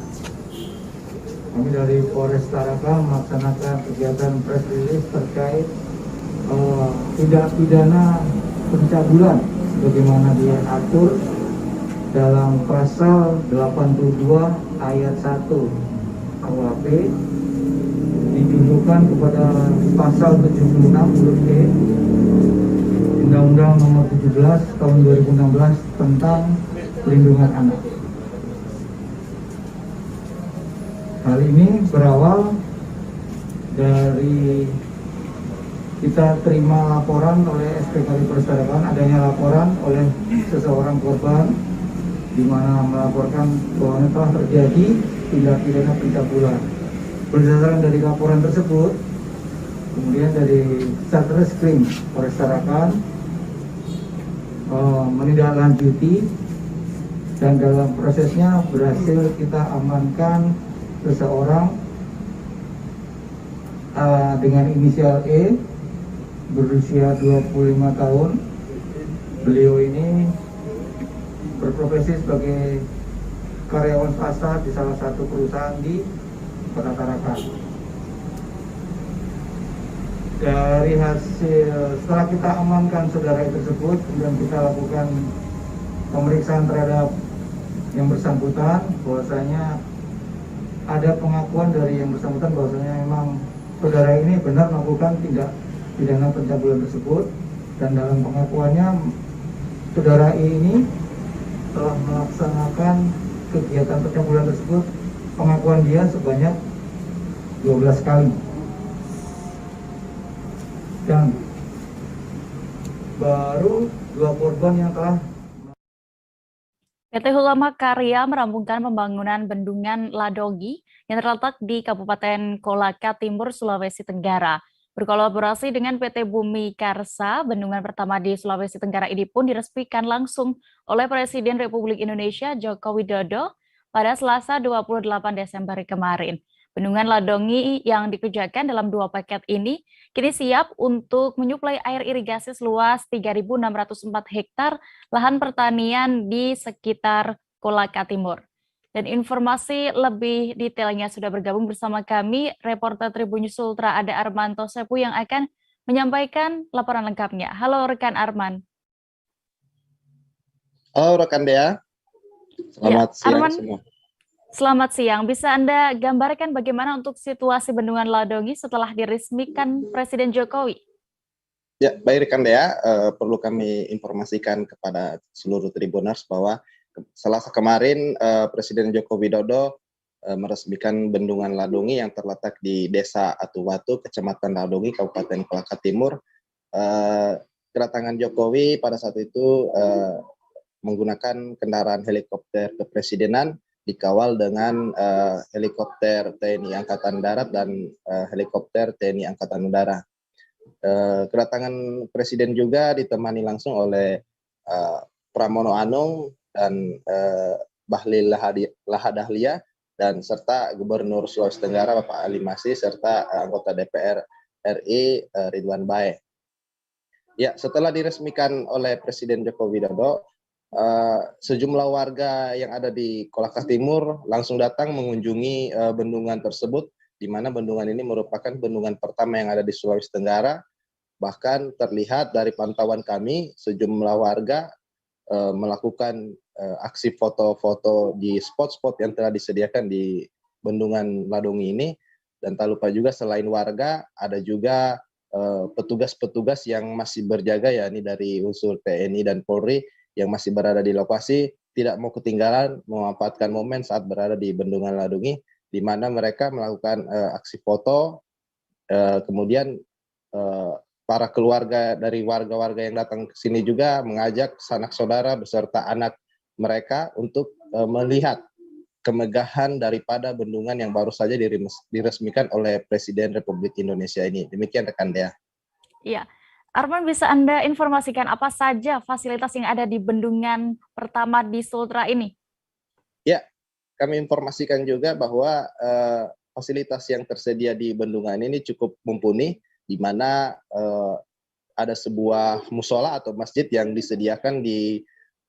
kami dari Polres Tarakan melaksanakan kegiatan press release terkait tindak pidana pencabulan bagaimana diatur dalam pasal 82 ayat 1 KUHP, ditunjukkan kepada pasal 76 huruf E Undang-Undang Nomor 17 Tahun 2016 tentang perlindungan anak. Hal ini berawal dari kita terima laporan oleh SPKD Polres Tarakan, adanya laporan oleh seseorang korban di mana melaporkan bahwa telah terjadi tindak pidana pencabulan. Berdasarkan dari laporan tersebut, kemudian dari Satreskrim Polres Tarakan menindaklanjuti dan dalam prosesnya berhasil kita amankan seseorang dengan inisial E berusia 25 tahun. Beliau ini berprofesi sebagai karyawan swasta di salah satu perusahaan di Kota Tarakan. Dari hasil setelah kita amankan saudara tersebut, kemudian kita lakukan pemeriksaan terhadap yang bersangkutan, bahwasanya ada pengakuan dari yang bersangkutan bahwasanya memang saudara ini benar melakukan tindak pidana pencabulan tersebut, dan dalam pengakuannya saudara ini telah melaksanakan kegiatan pencabulan tersebut, pengakuan dia sebanyak 12 kali. Dan baru 2 korban yang telah PT Hulama Karya merampungkan pembangunan bendungan Ladongi yang terletak di Kabupaten Kolaka Timur, Sulawesi Tenggara. Berkolaborasi dengan PT Bumi Karsa, bendungan pertama di Sulawesi Tenggara ini pun diresmikan langsung oleh Presiden Republik Indonesia Joko Widodo pada Selasa 28 Desember kemarin. Bendungan Ladongi yang dikerjakan dalam 2 paket ini kini siap untuk menyuplai air irigasi seluas 3.604 hektar lahan pertanian di sekitar Kolaka Timur. Dan informasi lebih detailnya sudah bergabung bersama kami, reporter Tribun News Ultra ada Armanto Sepu yang akan menyampaikan laporan lengkapnya. Halo rekan Arman. Halo rekan Dea, selamat siang Arman, semua. Selamat siang. Bisa Anda gambarkan bagaimana untuk situasi Bendungan Ladongi setelah diresmikan Presiden Jokowi? Ya, baik rekan Dea, perlu kami informasikan kepada seluruh Tribuners bahwa Selasa kemarin Presiden Joko Widodo meresmikan Bendungan Ladongi yang terletak di Desa Atuwatu, Kecamatan Ladongi, Kabupaten Kolaka Timur. Kedatangan Jokowi pada saat itu menggunakan kendaraan helikopter kepresidenan dikawal dengan helikopter TNI Angkatan Darat dan helikopter TNI Angkatan Udara. Kedatangan Presiden juga ditemani langsung oleh Pramono Anung dan Bahlil Lahadalia dan serta Gubernur Sulawesi Tenggara Bapak Ali Masih serta anggota DPR RI Ridwan Bae. Ya, setelah diresmikan oleh Presiden Joko Widodo, sejumlah warga yang ada di Kolaka Timur langsung datang mengunjungi bendungan tersebut, di mana bendungan ini merupakan bendungan pertama yang ada di Sulawesi Tenggara. Bahkan terlihat dari pantauan kami, sejumlah warga melakukan aksi foto-foto di spot-spot yang telah disediakan di Bendungan Ladongi ini. Dan tak lupa juga selain warga, ada juga petugas-petugas yang masih berjaga, yakni dari unsur TNI dan Polri yang masih berada di lokasi, tidak mau ketinggalan memanfaatkan momen saat berada di Bendungan Ladongi, di mana mereka melakukan aksi foto, kemudian para keluarga dari warga-warga yang datang ke sini juga mengajak sanak saudara beserta anak mereka untuk melihat kemegahan daripada bendungan yang baru saja diresmikan oleh Presiden Republik Indonesia ini. Demikian rekan Dea. Iya. Arman, bisa Anda informasikan apa saja fasilitas yang ada di bendungan pertama di Sultra ini? Ya, kami informasikan juga bahwa fasilitas yang tersedia di bendungan ini cukup mumpuni, di mana ada sebuah musola atau masjid yang disediakan di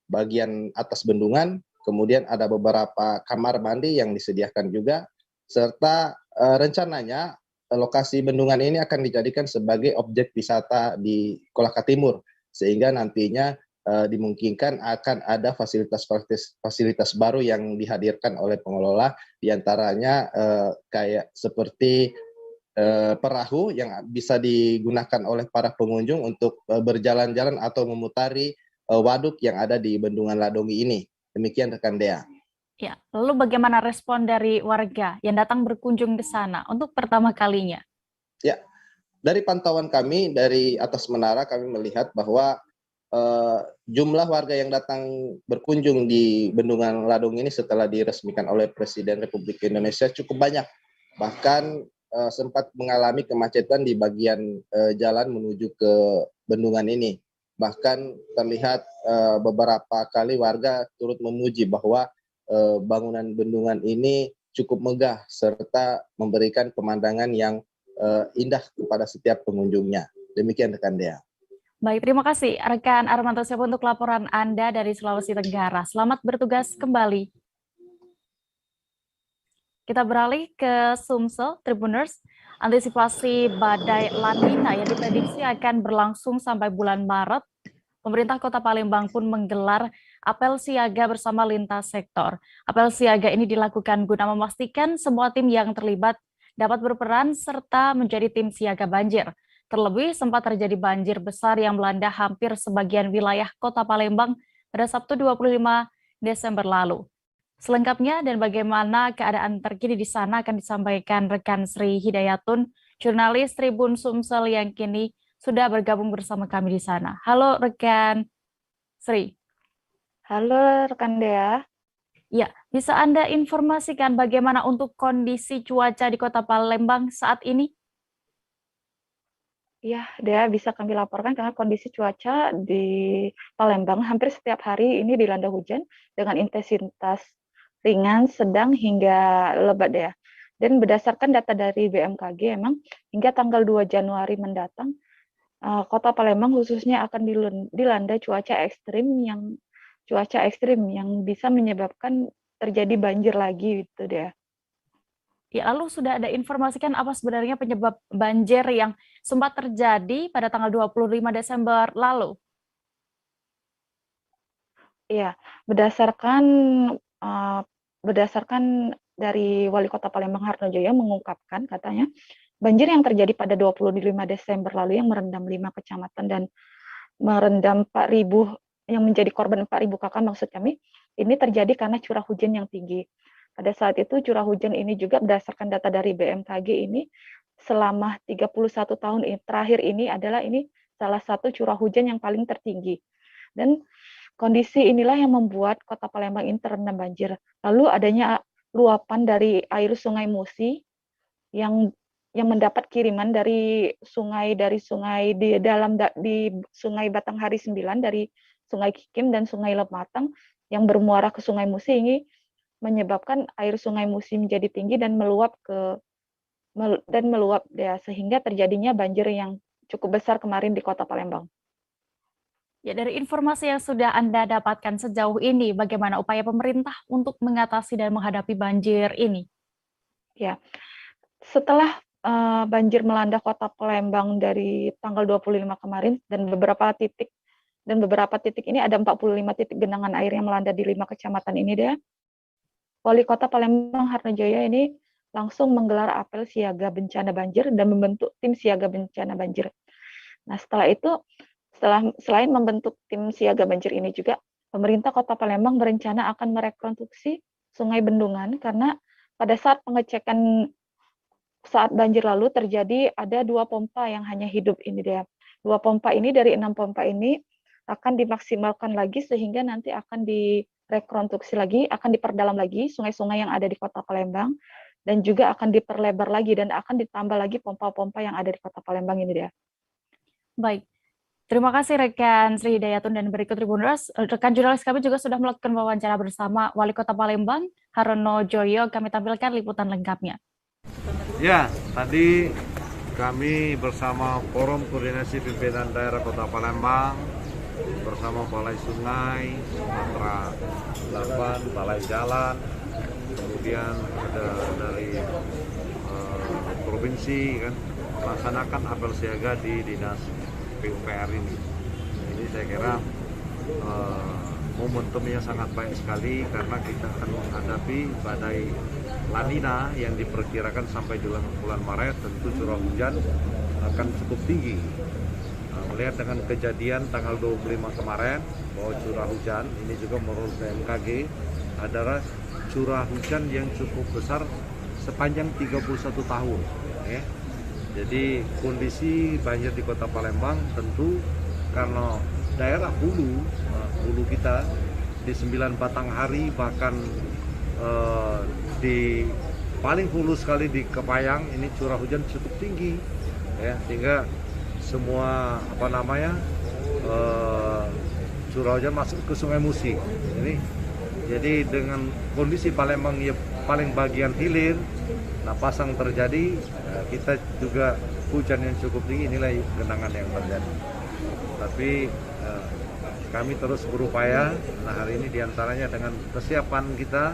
bagian atas bendungan, kemudian ada beberapa kamar mandi yang disediakan juga, serta rencananya lokasi bendungan ini akan dijadikan sebagai objek wisata di Kolaka Timur, sehingga nantinya dimungkinkan akan ada fasilitas baru yang dihadirkan oleh pengelola, diantaranya kayak seperti perahu yang bisa digunakan oleh para pengunjung untuk berjalan-jalan atau memutari waduk yang ada di Bendungan Ladongi ini. Demikian rekan Dea. Ya, lalu bagaimana respon dari warga yang datang berkunjung ke sana untuk pertama kalinya? Ya, dari pantauan kami dari atas menara kami melihat bahwa jumlah warga yang datang berkunjung di Bendungan Ladongi ini setelah diresmikan oleh Presiden Republik Indonesia cukup banyak. Bahkan sempat mengalami kemacetan di bagian jalan menuju ke bendungan ini. Bahkan terlihat beberapa kali warga turut memuji bahwa bangunan bendungan ini cukup megah serta memberikan pemandangan yang indah kepada setiap pengunjungnya. Demikian rekan Dea. Baik, terima kasih rekan Armanto Sepu untuk laporan Anda dari Sulawesi Tenggara. Selamat bertugas kembali. Kita beralih ke Sumsel, Tribuners. Antisipasi badai La Nina yang diprediksi akan berlangsung sampai bulan Maret, pemerintah Kota Palembang pun menggelar apel siaga bersama lintas sektor. Apel siaga ini dilakukan guna memastikan semua tim yang terlibat dapat berperan serta menjadi tim siaga banjir. Terlebih sempat terjadi banjir besar yang melanda hampir sebagian wilayah Kota Palembang pada Sabtu 25 Desember lalu. Selengkapnya dan bagaimana keadaan terkini di sana akan disampaikan rekan Sri Hidayatun, jurnalis Tribun Sumsel yang kini sudah bergabung bersama kami di sana. Halo rekan Sri. Halo rekan Dea. Ya, bisa Anda informasikan bagaimana untuk kondisi cuaca di Kota Palembang saat ini? Ya, Dea, bisa kami laporkan karena kondisi cuaca di Palembang hampir setiap hari ini dilanda hujan dengan intensitas ringan, sedang, hingga lebat ya. Dan berdasarkan data dari BMKG, emang hingga tanggal 2 Januari mendatang, Kota Palembang khususnya akan dilanda cuaca ekstrim yang bisa menyebabkan terjadi banjir lagi gitu deh. Ya, lalu sudah ada informasikan apa sebenarnya penyebab banjir yang sempat terjadi pada tanggal 25 Desember lalu? Iya, berdasarkan dari Wali Kota Palembang Harnojoyo mengungkapkan katanya banjir yang terjadi pada 25 Desember lalu yang merendam 5 kecamatan dan merendam 4.000 yang menjadi korban 4.000 kakak maksud kami, ini terjadi karena curah hujan yang tinggi. Pada saat itu curah hujan ini juga berdasarkan data dari BMKG ini selama 31 tahun terakhir ini adalah ini salah satu curah hujan yang paling tertinggi. Dan kondisi inilah yang membuat Kota Palembang ini terendam banjir. Lalu adanya luapan dari air Sungai Musi yang mendapat kiriman dari sungai di Sungai Batanghari 9 dari Sungai Kikim dan Sungai Lematang yang bermuara ke Sungai Musi ini menyebabkan air Sungai Musi menjadi tinggi dan meluap ya, sehingga terjadinya banjir yang cukup besar kemarin di Kota Palembang. Ya, dari informasi yang sudah Anda dapatkan sejauh ini, bagaimana upaya pemerintah untuk mengatasi dan menghadapi banjir ini? Ya, setelah banjir melanda Kota Palembang dari tanggal 25 kemarin dan beberapa titik ini ada 45 titik genangan air yang melanda di 5 kecamatan ini deh. Wali Kota Palembang Harnojoyo ini langsung menggelar apel siaga bencana banjir dan membentuk tim siaga bencana banjir. Nah, setelah itu selain membentuk tim siaga banjir ini juga, pemerintah Kota Palembang berencana akan merekonstruksi Sungai Bendungan karena pada saat pengecekan saat banjir lalu terjadi ada 2 pompa yang hanya hidup ini dia. 2 pompa ini dari 6 pompa ini akan dimaksimalkan lagi sehingga nanti akan direkonstruksi lagi, akan diperdalam lagi sungai-sungai yang ada di Kota Palembang dan juga akan diperlebar lagi dan akan ditambah lagi pompa-pompa yang ada di Kota Palembang ini dia. Baik. Terima kasih rekan Sri Hidayatun dan berikut Tribuners. Rekan jurnalis kami juga sudah melakukan wawancara bersama Wali Kota Palembang, Harnojoyo. Kami tampilkan liputan lengkapnya. Ya, tadi kami bersama Forum Koordinasi Pimpinan Daerah Kota Palembang, bersama Balai Sungai, Sumatera Selatan, Balai Jalan, kemudian ada dari provinsi kan, melaksanakan apel siaga di Dinas PUPR ini. Ini saya kira momentumnya sangat baik sekali karena kita akan menghadapi badai La Nina yang diperkirakan sampai bulan Maret. Tentu curah hujan akan cukup tinggi. Melihat dengan kejadian tanggal 25 kemarin bahwa curah hujan ini juga menurut BMKG adalah curah hujan yang cukup besar sepanjang 31 tahun. Ya. Jadi kondisi banjir di Kota Palembang tentu karena daerah hulu kita di 9 Batanghari bahkan di paling hulu sekali di Kepayang ini curah hujan cukup tinggi ya, sehingga semua curah hujan masuk ke Sungai Musi ini. Jadi dengan kondisi Palembang ya paling bagian hilir, nah pasang terjadi, kita juga hujan yang cukup tinggi, inilah genangan yang terjadi. Tapi kami terus berupaya, nah hari ini diantaranya dengan kesiapan kita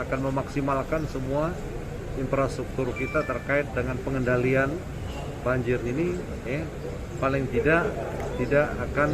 akan memaksimalkan semua infrastruktur kita terkait dengan pengendalian banjir ini, paling tidak akan